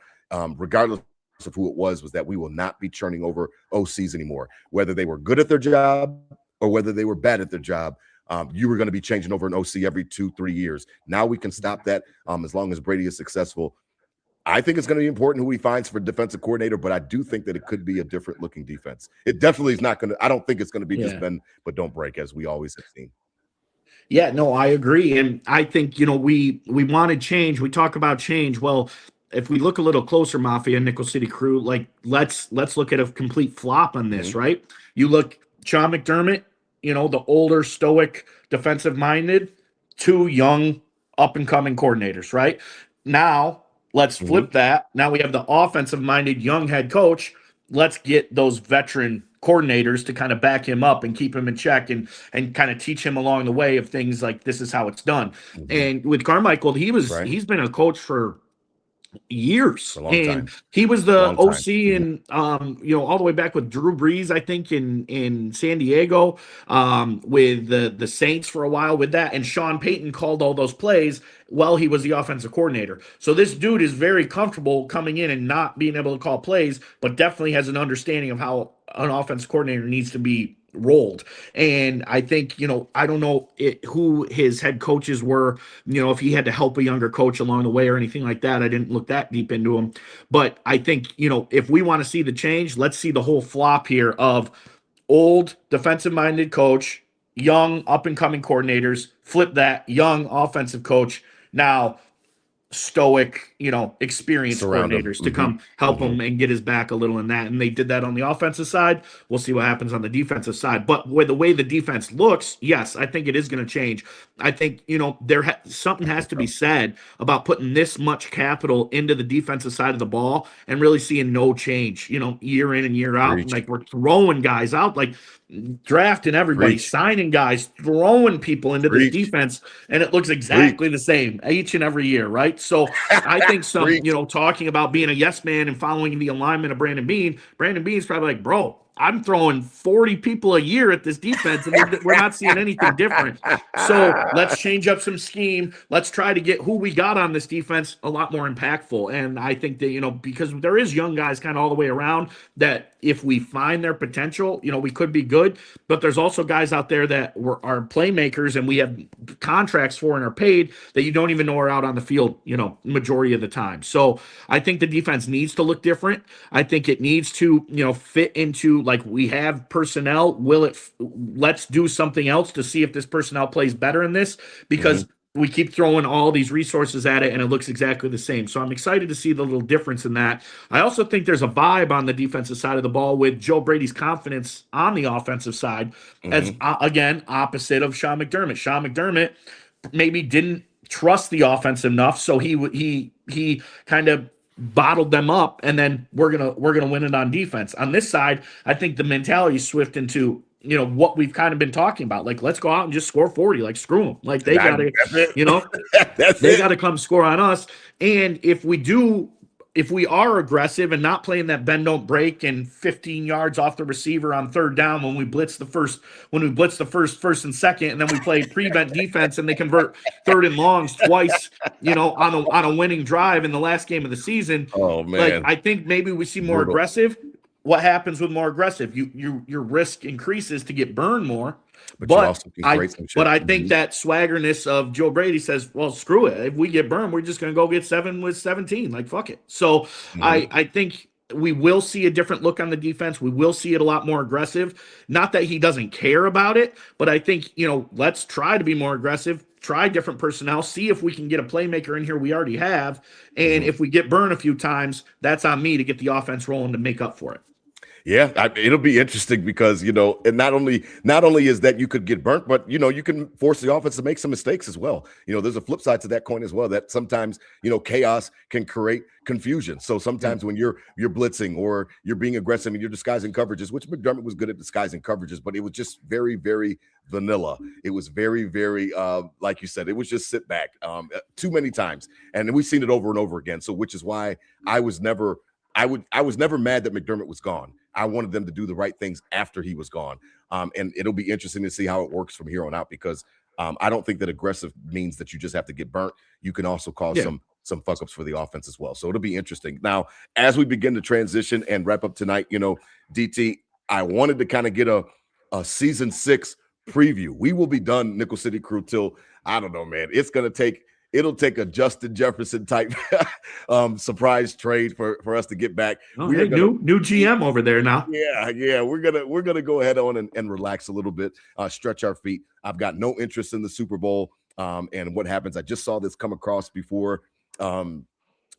regardless of who it was that we will not be churning over OCs anymore, whether they were good at their job or whether they were bad at their job. You were going to be changing over an OC every 2-3 years. Now we can stop that as long as Brady is successful. I think it's going to be important who he finds for defensive coordinator, but I do think that it could be a different looking defense. It definitely is not going to – I don't think it's going to be just bend but don't break, as we always have seen. Yeah, no, I agree. And I think, we wanted change. We talk about change. Well, if we look a little closer, Mafia, Nickel City Crew, like let's look at a complete flop on this, right? You look Sean McDermott, the older, stoic, defensive-minded, two young, up-and-coming coordinators, right? Now, let's flip that. Now we have the offensive-minded, young head coach. Let's get those veteran coordinators to kind of back him up and keep him in check and kind of teach him along the way of things like this is how it's done. And with Carmichael, he's been a coach for years, and he was the OC and all the way back with Drew Brees, I think in San Diego, with the Saints for a while with that, and Sean Payton called all those plays while he was the offensive coordinator. So this dude is very comfortable coming in and not being able to call plays, but definitely has an understanding of how an offensive coordinator needs to be rolled. And I think, I don't know who his head coaches were, if he had to help a younger coach along the way or anything like that. I didn't look that deep into him. But I think, if we want to see the change, let's see the whole flop here of old defensive-minded coach, young up-and-coming coordinators, flip that, young offensive coach, now stoic, experienced coordinators to come help him and get his back a little in that. And they did that on the offensive side. We'll see what happens on the defensive side. But with the way the defense looks, yes, I think it is going to change. I think, something has to be said about putting this much capital into the defensive side of the ball and really seeing no change, year in and year out. Like, we're throwing guys out. Like, drafting everybody, Preach. signing guys, throwing people into this defense, and it looks exactly the same each and every year, right? So I think talking about being a yes man and following the alignment of Brandon Beane's probably like, bro, I'm throwing 40 people a year at this defense, and we're not seeing anything different. So let's change up some scheme. Let's try to get who we got on this defense a lot more impactful. And I think that, because there is young guys kind of all the way around, that if we find their potential, we could be good. But there's also guys out there that are playmakers and we have contracts for and are paid that you don't even know are out on the field, majority of the time. So I think the defense needs to look different. I think it needs to, fit into, like, we have personnel. Let's do something else to see if this personnel plays better in this, because we keep throwing all these resources at it and it looks exactly the same. So I'm excited to see the little difference in that. I also think there's a vibe on the defensive side of the ball with Joe Brady's confidence on the offensive side, as again, opposite of Sean McDermott. Sean McDermott maybe didn't trust the offense enough, so he kind of bottled them up, and then we're gonna win it on defense. On this side, I think the mentality is swift into what we've kind of been talking about. Like, let's go out and just score 40. Like, screw them. Like, they got to, they got to come score on us. And if we are aggressive and not playing that bend don't break and 15 yards off the receiver on third down when we blitz the first and second, and then we play prevent defense and they convert third and longs twice, on a winning drive in the last game of the season. Oh man. Like, I think maybe we see more aggressive. What happens with more aggressive? Your risk increases to get burned more. But I think that swaggerness of Joe Brady says, well, screw it. If we get burned, we're just going to go get 7 with 17. Like, fuck it. So I think we will see a different look on the defense. We will see it a lot more aggressive. Not that he doesn't care about it, but I think, let's try to be more aggressive, try different personnel, see if we can get a playmaker in here we already have. And if we get burned a few times, that's on me to get the offense rolling to make up for it. Yeah, it'll be interesting because, and not only is that you could get burnt, but, you can force the offense to make some mistakes as well. There's a flip side to that coin as well, that sometimes, chaos can create confusion. So sometimes when you're blitzing or you're being aggressive and you're disguising coverages, which McDermott was good at disguising coverages, but it was just very, very vanilla. It was very, very, like you said, it was just sit back too many times. And we've seen it over and over again. So which is why I was never mad that McDermott was gone. I wanted them to do the right things after he was gone. And it'll be interesting to see how it works from here on out, because I don't think that aggressive means that you just have to get burnt. You can also cause some fuck ups for the offense as well. So it'll be interesting. Now, as we begin to transition and wrap up tonight, DT, I wanted to kind of get a season 6 preview. We will be done, Nickel City Crew, till, I don't know, man. It'll take a Justin Jefferson type surprise trade for us to get back. New GM over there now. Yeah. We're gonna go ahead on and relax a little bit, stretch our feet. I've got no interest in the Super Bowl and what happens. I just saw this come across before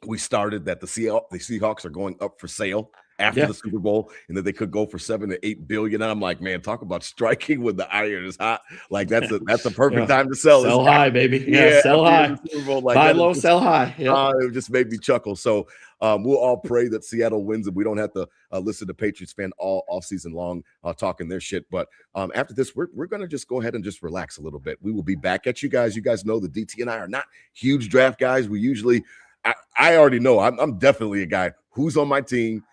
we started, that the Seahawks are going up for sale after the Super Bowl, and that they could go for $7 to $8 billion. And I'm like, man, talk about striking when the iron is hot. Like, that's a perfect time to sell. Sell high, baby. Sell high. Like, buy low, sell high. It just made me chuckle. So we'll all pray that Seattle wins and we don't have to listen to Patriots fan all off season long talking their shit. But after this, we're going to just go ahead and just relax a little bit. We will be back at you guys. You guys know the DT and I are not huge draft guys. We usually, I already know I'm definitely a guy who's on my team.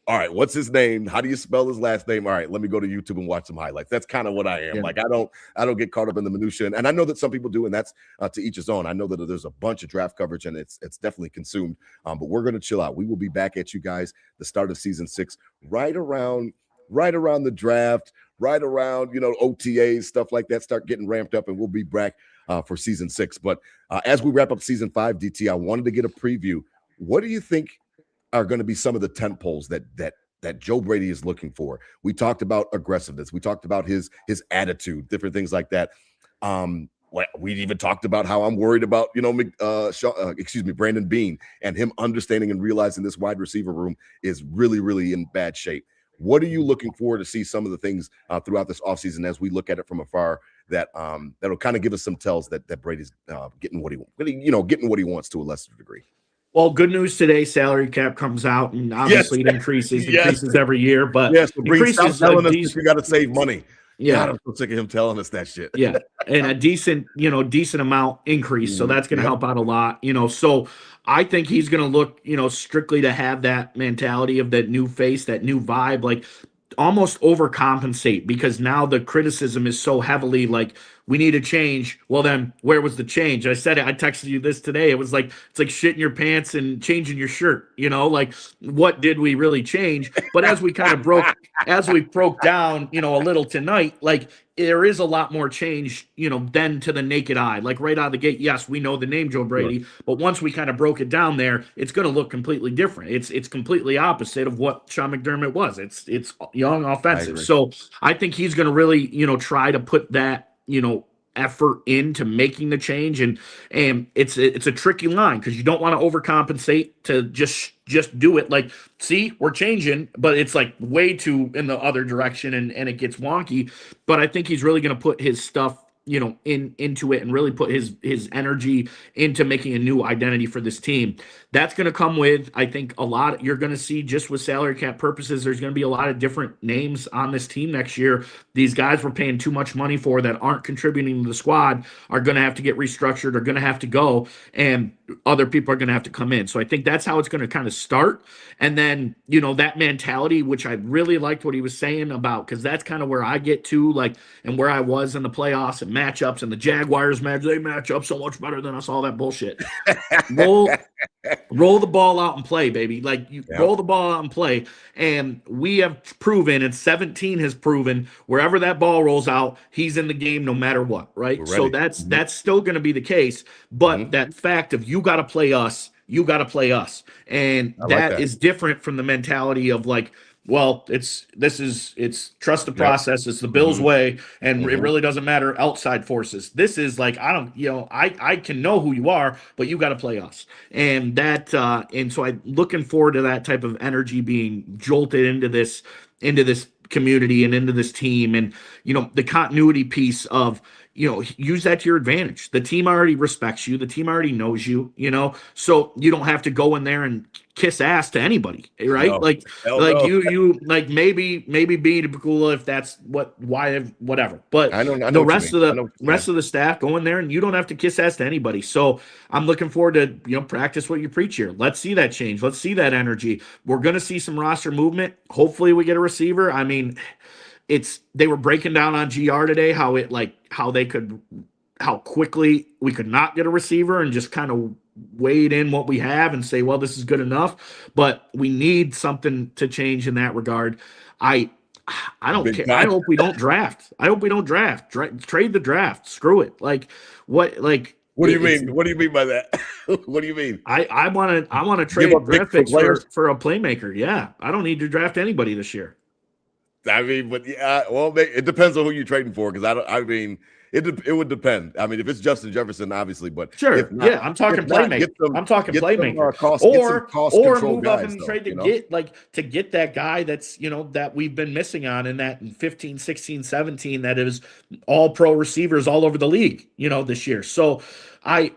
All right, what's his name? How do you spell his last name? All right, let me go to YouTube and watch some highlights. That's kind of what I am. Yeah. Like, I don't get caught up in the minutia, and I know that some people do, and that's to each his own. I know that there's a bunch of draft coverage, and it's definitely consumed. But we're gonna chill out. We will be back at you guys the start of season 6, right around the draft, right around OTAs, stuff like that. Start getting ramped up, and we'll be back for season 6. But as we wrap up season 5, DT, I wanted to get a preview. What do you think are going to be some of the tent poles that Joe Brady is looking for? We talked about aggressiveness. We talked about his attitude, different things like that. We even talked about how I'm worried about, Brandon Beane and him understanding and realizing this wide receiver room is really, really in bad shape. What are you looking for to see some of the things throughout this offseason as we look at it from afar that'll kind of give us some tells that Brady's getting what he wants to a lesser degree? Well, good news today. Salary cap comes out, and Yes. obviously it increases Yes. every year. But Yes, so Bree, stop increases telling us that you got to save money. Yeah, God, I'm so sick of him telling us that shit. yeah, and a decent amount increase. So that's going to Yep. help out a lot. So I think he's going to look strictly to have that mentality of that new face, that new vibe, like almost overcompensate, because now the criticism is so heavily like we need a change. Well, then where was the change? I said it. I texted you this today. It was like it's like shitting your pants and changing your shirt. Like what did we really change? But as we broke down, a little tonight, like there is a lot more change, than to the naked eye. Like right out of the gate, yes, we know the name Joe Brady, Sure. but once we kind of broke it down there, it's going to look completely different. It's completely opposite of what Sean McDermott was. It's young, offensive. So I think he's going to really, try to put that, effort into making the change, and it's a tricky line because you don't want to overcompensate to just do it. Like, see, we're changing, but it's like way too in the other direction, and it gets wonky. But I think he's really going to put his stuff into it and really put his energy into making a new identity for this team. That's going to come with, I think, a lot. You're going to see, just with salary cap purposes, there's going to be a lot of different names on this team next year. These guys we're paying too much money for that aren't contributing to the squad are going to have to get restructured, are going to have to go, and other people are going to have to come in. So I think that's how it's going to kind of start. And then, that mentality, which I really liked what he was saying about, because that's kind of where I get to, like, and where I was in the playoffs and matchups, and the Jaguars they match up so much better than us, all that bullshit. Roll the ball out and play, baby. Like, roll the ball out and play. And we have proven, and 17 has proven, wherever that ball rolls out, he's in the game no matter what, right? So that's still going to be the case. But that fact of you got to play us, you got to play us. And that is different from the mentality of like, well, it's trust the process. It's the Bills way, and it really doesn't matter outside forces. This is like, I can know who you are, but you got to play us. And that, and so I'm looking forward to that type of energy being jolted into this community and into this team, and the continuity piece of, use that to your advantage. The team already respects you. The team already knows you, so you don't have to go in there and kiss ass to anybody, right? No. You maybe being a Pagula if that's whatever. But I know the rest of the staff go in there and you don't have to kiss ass to anybody. So I'm looking forward to practice what you preach here. Let's see that change. Let's see that energy. We're gonna see some roster movement. Hopefully we get a receiver. I mean, they were breaking down on GR today how quickly we could not get a receiver and just kind of wade in what we have and say, well, this is good enough, but we need something to change in that regard. I don't care. I hope we don't draft. Trade the draft. Screw it. What do you mean? What do you mean by that? What do you mean? I want to trade draft picks for a playmaker. Yeah. I don't need to draft anybody this year. I mean, but well, it depends on who you're trading for, because it would depend. I mean, if it's Justin Jefferson, obviously, but sure, if not, I'm talking playmaker. I'm talking playmaker, or move up and trade to get that guy that's that we've been missing on in that 15, 16, 17 that is all pro receivers all over the league, this year. So I'm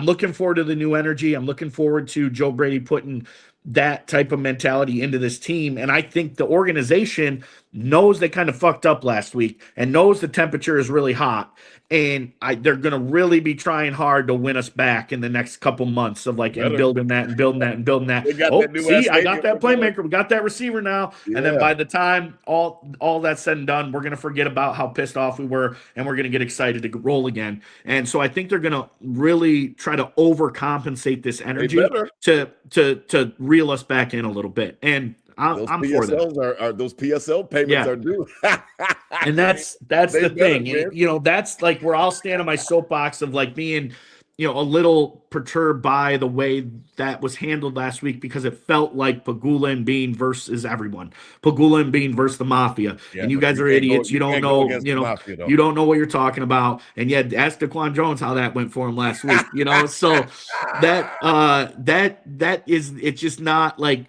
looking forward to the new energy. I'm looking forward to Joe Brady putting that type of mentality into this team. And I think the organization knows they kind of fucked up last week and knows the temperature is really hot. And they're going to really be trying hard to win us back in the next couple months of and building that. I got that playmaker. We got that receiver now. Yeah. And then by the time all that's said and done, we're going to forget about how pissed off we were, and we're going to get excited to roll again. And so I think they're going to really try to overcompensate this energy to reel us back in a little bit. And I'm for that. Those PSL payments are due. And that's the thing. That's like where I'll stand on my soapbox of being, a little perturbed by the way that was handled last week, because it felt like Pagula and Bean versus everyone. Pagula and Bean versus the Mafia. Yeah, and you guys are idiots. You don't know, you don't know what you're talking about. And yet ask Daquan Jones how that went for him last week. So it's just not like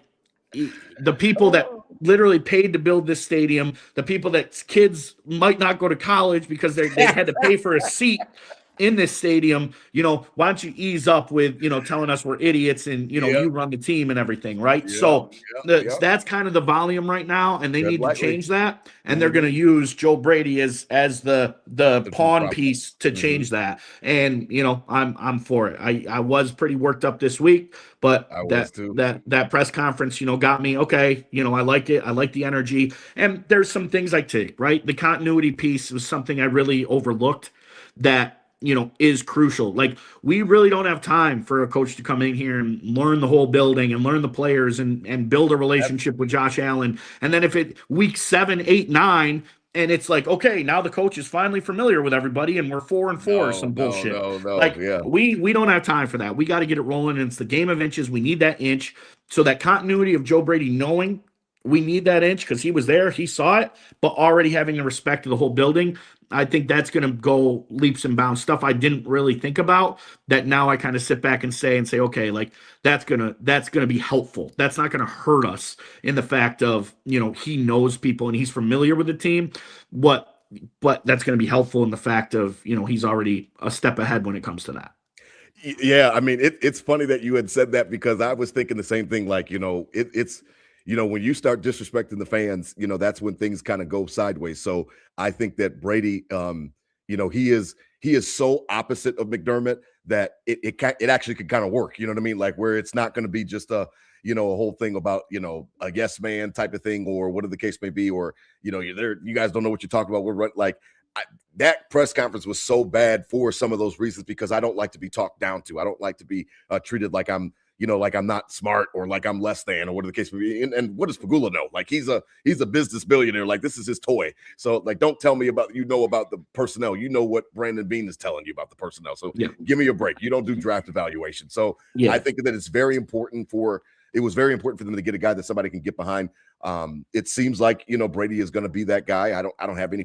the people that literally paid to build this stadium, the people that kids might not go to college because they had to pay for a seat. in this stadium, why don't you ease up with, telling us we're idiots and, you run the team and everything, right? So that's kind of the volume right now, and they need to change that. And they're going to use Joe Brady as the pawn piece to change that. And, I'm for it. I was pretty worked up this week, but that press conference, got me, okay, I like it. I like the energy. And there's some things I take, right? The continuity piece was something I really overlooked that is crucial. Like, we really don't have time for a coach to come in here and learn the whole building and learn the players and build a relationship with Josh Allen. And then if it week 7, 8, 9, and it's like, okay, now the coach is finally familiar with everybody and we're 4-4 or some bullshit. We don't have time for that. We got to get it rolling. And it's the game of inches. We need that inch. So that continuity of Joe Brady knowing we need that inch because he was there, he saw it, but already having the respect of the whole building, I think that's going to go leaps and bounds. Stuff I didn't really think about that now I kind of sit back and say, okay, like that's gonna be helpful. That's not going to hurt us in the fact of, he knows people and he's familiar with the team. But that's going to be helpful in the fact of, he's already a step ahead when it comes to that. Yeah, I mean, it's funny that you had said that because I was thinking the same thing. Like, it's when you start disrespecting the fans, that's when things kind of go sideways. So I think that Brady, he is so opposite of McDermott that it actually could kind of work. You know what I mean? Like, where it's not going to be just a whole thing about, a yes man type of thing, or whatever the case may be, or, you're there, you guys don't know what you're talking about. That press conference was so bad for some of those reasons, because I don't like to be talked down to. I don't like to be treated like I'm, like I'm not smart or like I'm less than, or whatever the case may be. And what does Pagula know? Like, he's a business billionaire. Like, this is his toy. So, like, don't tell me about about the personnel. You know what Brandon Beane is telling you about the personnel. So give me a break. You don't do draft evaluation. So I think that it's very important it was very important for them to get a guy that somebody can get behind. It seems like, Brady is going to be that guy. I don't have any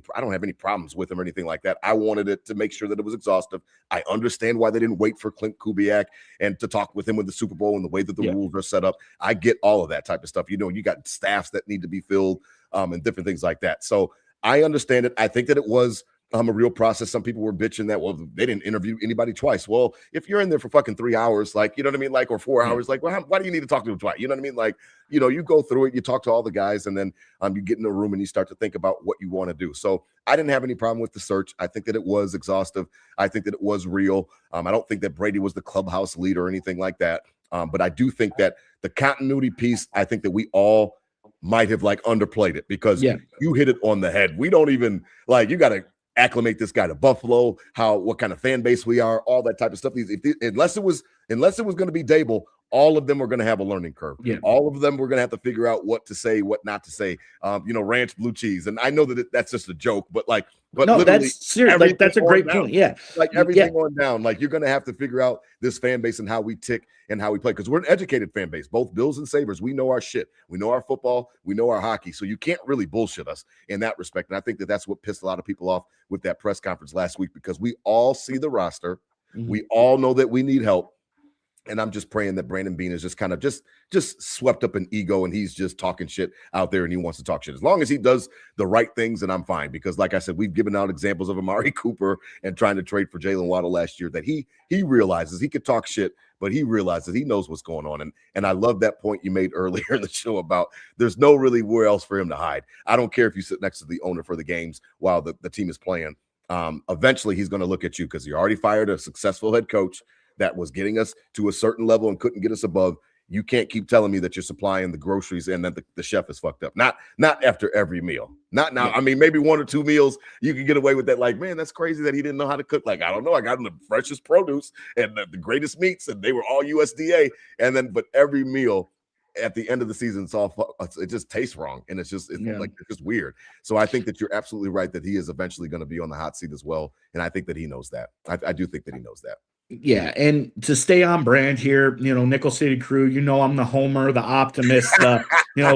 problems with him or anything like that. I wanted it to make sure that it was exhaustive. I understand why they didn't wait for Clint Kubiak and to talk with him with the Super Bowl and the way that the rules are set up. I get all of that type of stuff. You got staffs that need to be filled, and different things like that. So I understand it. I think that it was a real process. Some people were bitching that, well, they didn't interview anybody twice. Well, if you're in there for fucking 3 hours, like, you know what I mean? Like, or 4 hours, like, well, why do you need to talk to them twice? You know what I mean? Like, you go through it, you talk to all the guys, and then you get in the room and you start to think about what you want to do. So I didn't have any problem with the search. I think that it was exhaustive. I think that it was real. I don't think that Brady was the clubhouse leader or anything like that. But I do think that the continuity piece, I think that we all might have like underplayed it, because you hit it on the head. We don't even you got to acclimate this guy to Buffalo, what kind of fan base we are, all that type of stuff. Unless it was going to be Dable, all of them were going to have a learning curve. All of them were going to have to figure out what to say, what not to say. Ranch blue cheese, and I know that that's just a joke, but no, that's serious. Like, that's a great point. Yeah, like everything on down. Like, you're going to have to figure out this fan base and how we tick and how we play, because we're an educated fan base. Both Bills and Sabres, we know our shit. We know our football. We know our hockey. So you can't really bullshit us in that respect. And I think that that's what pissed a lot of people off with that press conference last week, because we all see the roster. Mm-hmm. We all know that we need help. And I'm just praying that Brandon Beane is just kind of just swept up in ego, and he's just talking shit out there, and he wants to talk shit. As long as he does the right things, then I'm fine. Because, like I said, we've given out examples of Amari Cooper and trying to trade for Jalen Waddle last year, that he realizes he could talk shit, but he realizes he knows what's going on. And I love that point you made earlier in the show about there's no really where else for him to hide. I don't care if you sit next to the owner for the games while the team is playing. Eventually, he's going to look at you, because he already fired a successful head coach that was getting us to a certain level and couldn't get us above. You can't keep telling me that you're supplying the groceries and that the chef is fucked up. Not after every meal. Not now. Yeah. I mean, maybe 1 or 2 meals you can get away with that. Like, man, that's crazy that he didn't know how to cook. Like, I don't know. I got him the freshest produce and the greatest meats, and they were all USDA. But every meal at the end of the season, it just tastes wrong, and it's just weird. So I think that you're absolutely right that he is eventually going to be on the hot seat as well, and I think that he knows that. I do think that he knows that. Yeah, and to stay on brand here, Nickel City Crew, I'm the homer, the optimist.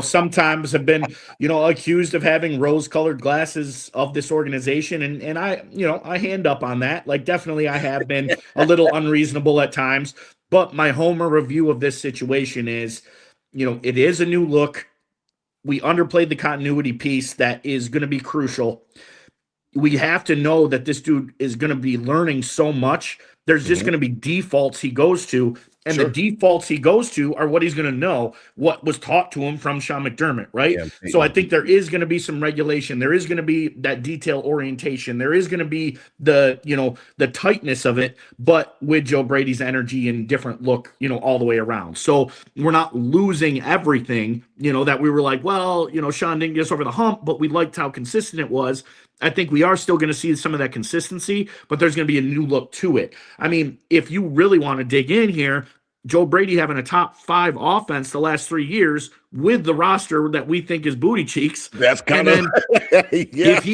Sometimes have been, accused of having rose-colored glasses of this organization, and I hand up on that. Like, definitely, I have been a little unreasonable at times. But my homer review of this situation is, it is a new look. We underplayed the continuity piece that is going to be crucial. we have to know that this dude is going to be learning so much. There's just going to be defaults he goes to, and the defaults he goes to are what he's going to know, what was taught to him from Sean McDermott, right? So I think there is going to be some regulation. There is going to be that detail orientation. There is going to be the, the tightness of it, but with Joe Brady's energy and different look, all the way around. So we're not losing everything, that we were like, well, Sean didn't get us over the hump, but we liked how consistent it was. I think we are still going to see some of that consistency, but there's going to be a new look to it. I mean, if you really want to dig in here, Joe Brady having a top 5 offense the last 3 years with the roster that we think is booty cheeks. That's kind of if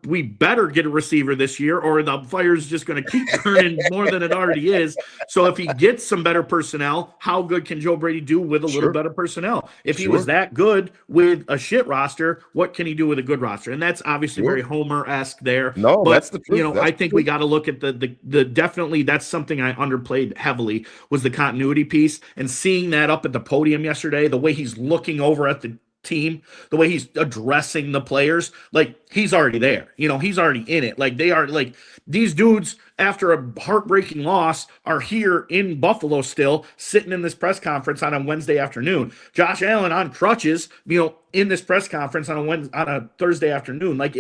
we better get a receiver this year, or the fire's just going to keep burning more than it already is. So if he gets some better personnel, how good can Joe Brady do with a little better personnel? If he was that good with a shit roster, what can he do with a good roster? And that's obviously very Homer-esque there. No, but, that's the truth. I think we got to look at the definitely, that's something I underplayed heavily, was the continuity piece, and seeing that up at the podium yesterday, the way he's looking over at the team, the way he's addressing the players, like he's already there. He's already in it. Like they are, like these dudes after a heartbreaking loss are here in Buffalo still, sitting in this press conference on a Wednesday afternoon. Josh Allen on crutches, in this press conference on a Thursday afternoon. Like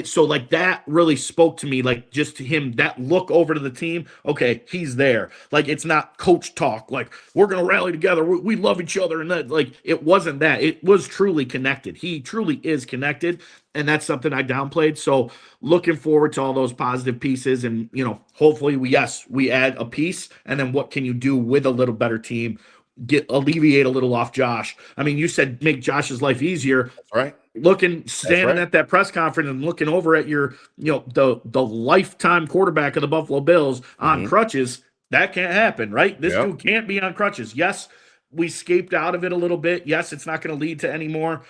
so like that really spoke to me, like just to him, that look over to the team. Okay, he's there. Like it's not coach talk, like we're going to rally together. We love each other. And that, like, it wasn't that. It was truly connected. He truly is connected. And that's something I downplayed. So looking forward to all those positive pieces. And, hopefully we add a piece. And then what can you do with a little better team? Alleviate a little off Josh. I mean, you said make Josh's life easier. That's right. Standing at that press conference and looking over at your, the lifetime quarterback of the Buffalo Bills on crutches, that can't happen, right? This dude can't be on crutches. Yes, we escaped out of it a little bit. Yes, it's not going to lead to any more,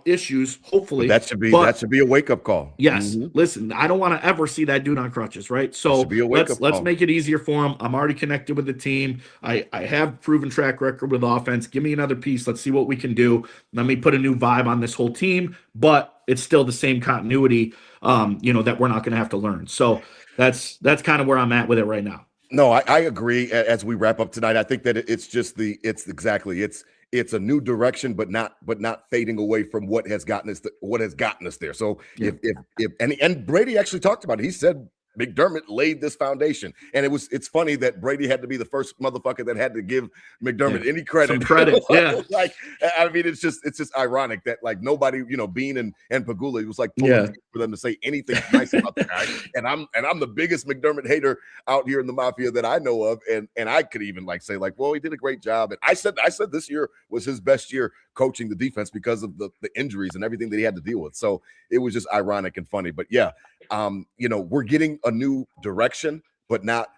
issues, hopefully. But that should be a wake-up call. Yes. Listen, I don't want to ever see that dude on crutches, right? So let's make it easier for him. I'm already connected with the team. I have proven track record with offense. Give me another piece. Let's see what we can do. Let me put a new vibe on this whole team, but it's still the same continuity, that we're not going to have to learn. So that's kind of where I'm at with it right now. No, I agree. As we wrap up tonight, I think that it's a new direction, but not fading away from what has gotten us there. So if Brady actually talked about it, he said McDermott laid this foundation, and it's funny that Brady had to be the first motherfucker that had to give McDermott any credit. Some credit, yeah. Like, I mean, it's just ironic that like nobody, Bean and Pagula, it was like for them to say anything nice about the guy. And I'm the biggest McDermott hater out here in the Mafia that I know of, and I could even like say like, well, he did a great job. And I said this year was his best year coaching the defense because of the injuries and everything that he had to deal with. So it was just ironic and funny. But yeah, we're getting a new direction, but not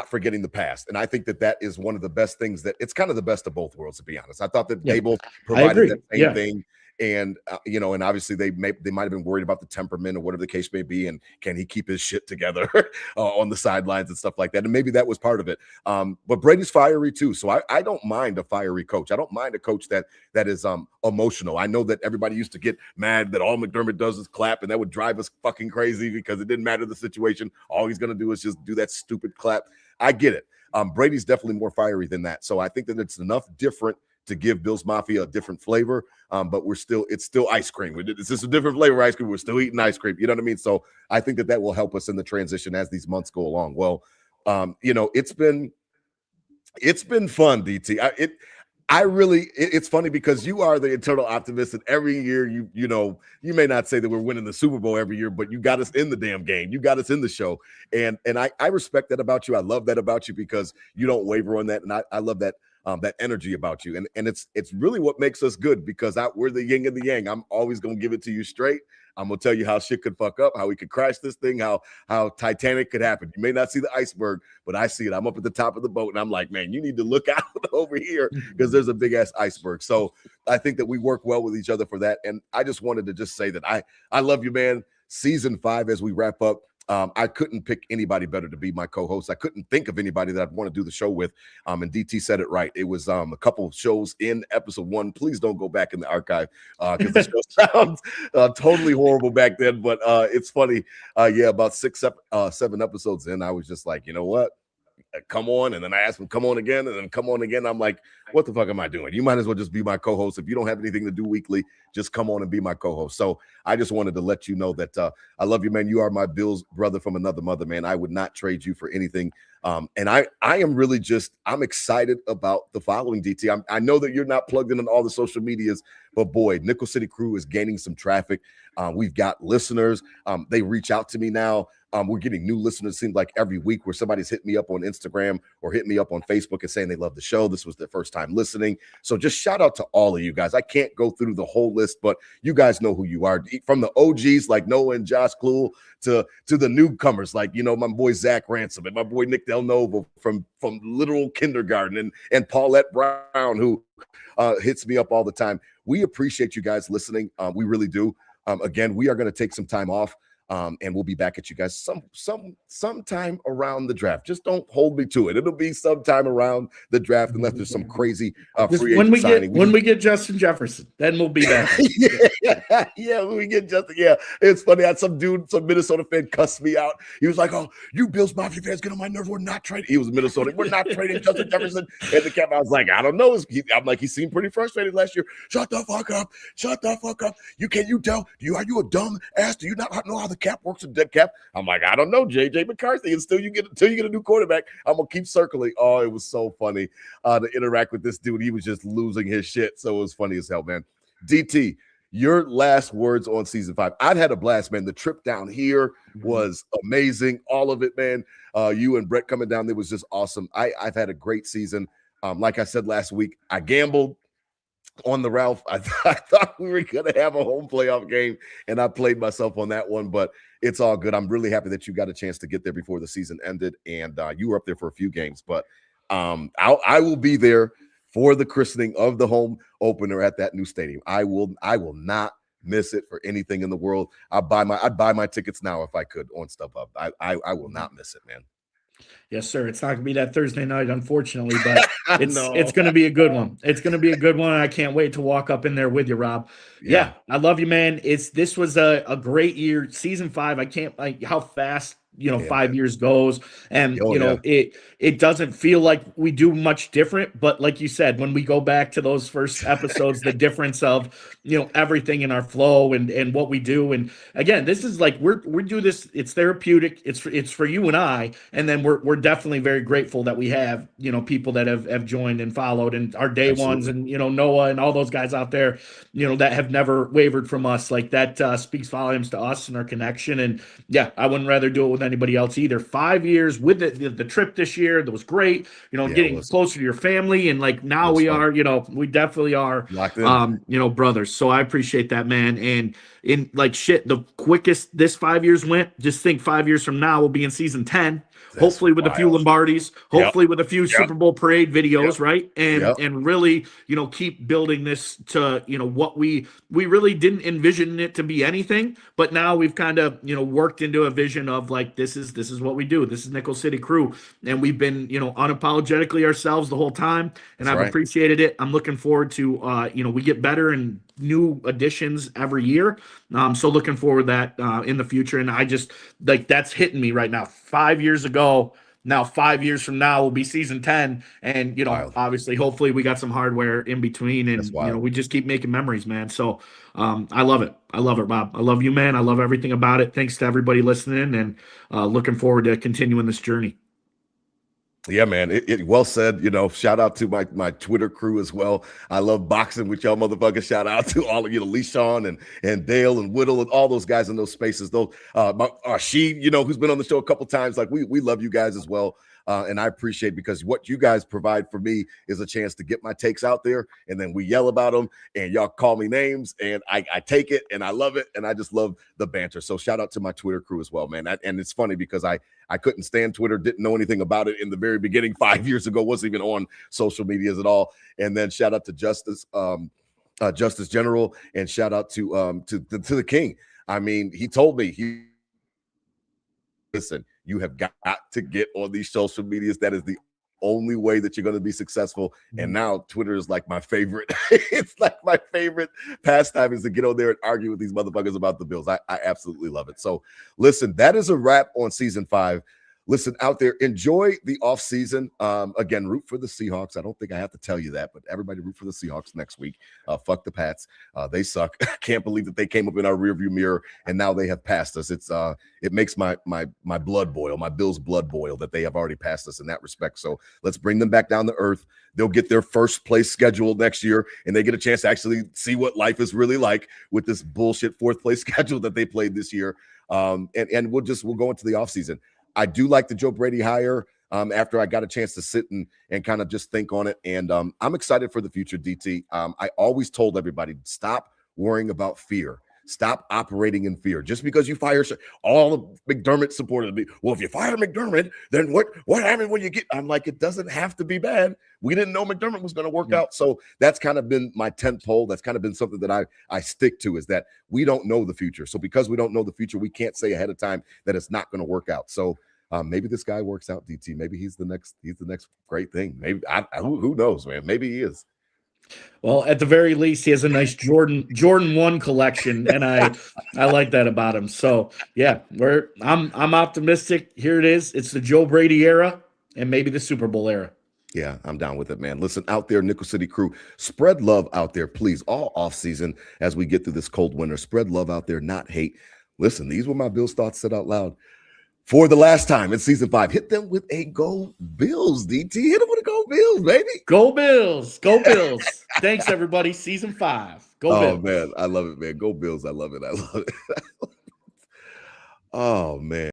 forgetting the past. And I think that is one of the best things, that it's kind of the best of both worlds, to be honest. I thought that they both provided that same thing. And, and obviously they might have been worried about the temperament or whatever the case may be. And can he keep his shit together on the sidelines and stuff like that? And maybe that was part of it. But Brady's fiery too. So I don't mind a fiery coach. I don't mind a coach that is emotional. I know that everybody used to get mad that all McDermott does is clap, and that would drive us fucking crazy because it didn't matter the situation. All he's going to do is just do that stupid clap. I get it. Brady's definitely more fiery than that. So I think that it's enough different to give Bills Mafia a different flavor, but it's still ice cream. It's just a different flavor ice cream. We're still eating ice cream. You know what I mean? So I think that will help us in the transition as these months go along. Well, it's been fun, DT. It's funny because you are the eternal optimist, and every year you may not say that we're winning the Super Bowl every year, but you got us in the damn game. You got us in the show. And I respect that about you. I love that about you because you don't waver on that. And I love that energy about you. And it's really what makes us good, because we're the yin and the yang. I'm always going to give it to you straight. I'm going to tell you how shit could fuck up, how we could crash this thing, how Titanic could happen. You may not see the iceberg, but I see it. I'm up at the top of the boat, and I'm like, man, you need to look out over here because there's a big-ass iceberg. So I think that we work well with each other for that. And I just wanted to just say that I love you, man. Season 5, as we wrap up I couldn't pick anybody better to be my co-host. I couldn't think of anybody that I'd want to do the show with. And DT said it right. It was a couple of shows in episode 1. Please don't go back in the archive because the show sounds totally horrible back then. But it's funny. About 7 episodes in, I was just like, you know what? Come on. And then I asked him, come on again, and then come on again. I'm like, what the fuck am I doing? You might as well just be my co-host. If you don't have anything to do weekly, just come on and be my co-host. So I just wanted to let you know that I love you, man. You are my Bill's brother from another mother, man. I would not trade you for anything. And I am really I'm excited about the following, DT. I know that you're not plugged in on all the social medias, but boy, Nickel City Crew is gaining some traffic. We've got listeners. They reach out to me now. We're getting new listeners, it seems like every week, where somebody's hit me up on Instagram or hit me up on Facebook and saying they love the show. This was their first time listening. So just shout out to all of you guys. I can't go through the whole list, but you guys know who you are. From the OGs like Noah and Josh Kluhl to the newcomers like, my boy Zach Ransom and my boy Nick Del Novo from literal kindergarten and Paulette Brown, who hits me up all the time. We appreciate you guys listening. We really do. Again, we are going to take some time off. And we'll be back at you guys sometime around the draft. Just don't hold me to it. It'll be sometime around the draft, unless there's some crazy free agent signing. When we get Justin Jefferson, then we'll be back. When we get Justin. Yeah, it's funny. I had some Minnesota fan cussed me out. He was like, "Oh, you Bills Mafia fans get on my nerves. We're not trading." He was Minnesota. We're not trading Justin Jefferson. And the cap. I was like, I don't know. I'm like, he seemed pretty frustrated last year. Shut the fuck up. Shut the fuck up. Can you tell? Are you a dumb ass? Do you not know how the cap works in dead cap? I'm like, I don't know, JJ McCarthy. Until you get a new quarterback, I'm gonna keep circling. Oh, it was so funny to interact with this dude. He was just losing his shit. So it was funny as hell, man. DT, your last words on season 5. I've had a blast, man. The trip down here was amazing. All of it, man. You and Brett coming down there was just awesome. I've had a great season. Like I said last week, I gambled on the Ralph. I thought we were going to have a home playoff game, and I played myself on that one, but it's all good. I'm really happy that you got a chance to get there before the season ended, and you were up there for a few games, but I will be there for the christening of the home opener at that new stadium. I will not miss it for anything in the world. I'd buy my tickets now if I could on StubHub. I will not miss it, man. Yes, sir. It's not going to be that Thursday night, unfortunately, but it's going to be a good one. It's going to be a good one. I can't wait to walk up in there with you, Rob. Yeah, I love you, man. This was a great year. Season 5, I can't how fast 5 years goes, and it doesn't feel like we do much different, but like you said, when we go back to those first episodes, the difference of everything in our flow and what we do. And again, this is like we do this, it's therapeutic, it's for you and I, and then we're definitely very grateful that we have people that have joined and followed, and our day ones, and Noah and all those guys out there that have never wavered from us. Like that speaks volumes to us and our connection. And I wouldn't rather do it with anybody else either. 5 years with the trip this year, that was great. Getting closer to your family, and like now we are, we definitely are locked in. Brothers. So I appreciate that, man. And in like shit, the quickest this 5 years went, just think 5 years from now we'll be in season 10. Hopefully with a few Lombardis, hopefully with a few Super Bowl parade videos, right? And really, keep building this to, what we really didn't envision it to be anything, but now we've kind of, worked into a vision of like, this is what we do. This is Nickel City Crew. And we've been, unapologetically ourselves the whole time. And I've appreciated it. I'm looking forward to, we get better and new additions every year. So looking forward to that in the future. And I just like, that's hitting me right now. 5 years ago, now 5 years from now will be season 10. And, obviously, hopefully we got some hardware in between, and, we just keep making memories, man. So I love it. I love it, Bob. I love you, man. I love everything about it. Thanks to everybody listening, and looking forward to continuing this journey. Yeah, man. It well said. Shout out to my Twitter crew as well. I love boxing with y'all motherfuckers. Shout out to all of Lee Sean and Dale and Whittle and all those guys in those spaces. Those she, who's been on the show a couple times. Like we love you guys as well. And I appreciate, because what you guys provide for me is a chance to get my takes out there, and then we yell about them, and y'all call me names, and I take it, and I love it, and I just love the banter. So shout out to my Twitter crew as well, man. And it's funny because I couldn't stand Twitter, didn't know anything about it in the very beginning 5 years ago, wasn't even on social medias at all. And then shout out to Justice General, and shout out to the King. I mean, he told me listen, you have got to get on these social medias. That is the only way that you're going to be successful. And now Twitter is like my favorite. It's like my favorite pastime is to get on there and argue with these motherfuckers about the Bills. I absolutely love it. So listen, that is a wrap on season 5. Listen, out there, enjoy the offseason. Again, root for the Seahawks. I don't think I have to tell you that, but everybody root for the Seahawks next week. Fuck the Pats. They suck. I can't believe that they came up in our rearview mirror and now they have passed us. It makes my blood boil, my Bills' blood boil that they have already passed us in that respect. So let's bring them back down to earth. They'll get their first place schedule next year, and they get a chance to actually see what life is really like with this bullshit fourth place schedule that they played this year. And we'll go into the offseason. I do like the Joe Brady hire after I got a chance to sit and kind of just think on it. And I'm excited for the future, DT. I always told everybody, stop worrying about fear. Stop operating in fear. Just because you fire all the McDermott supporters, well, if you fire McDermott, then what happened when you get? I'm like, it doesn't have to be bad. We didn't know McDermott was going to work out. So that's kind of been my tent pole. That's kind of been something that I stick to, is that we don't know the future. So because we don't know the future, we can't say ahead of time that it's not going to work out. So maybe this guy works out, DT. Maybe he's the next great thing. Maybe who knows, man? Maybe he is. Well, at the very least, he has a nice Jordan 1 collection, and I like that about him. So yeah, I'm optimistic. Here it is. It's the Joe Brady era and maybe the Super Bowl era. Yeah, I'm down with it, man. Listen, out there, Nickel City crew, spread love out there, please. All off season as we get through this cold winter, spread love out there, not hate. Listen, these were my Bills thoughts said out loud. For the last time in season 5, hit them with a Go Bills, DT. Hit them with a Go Bills, baby. Go Bills. Go Bills. Thanks, everybody. Season 5. Go Bills. Oh, man. I love it, man. Go Bills. I love it. I love it. Oh, man.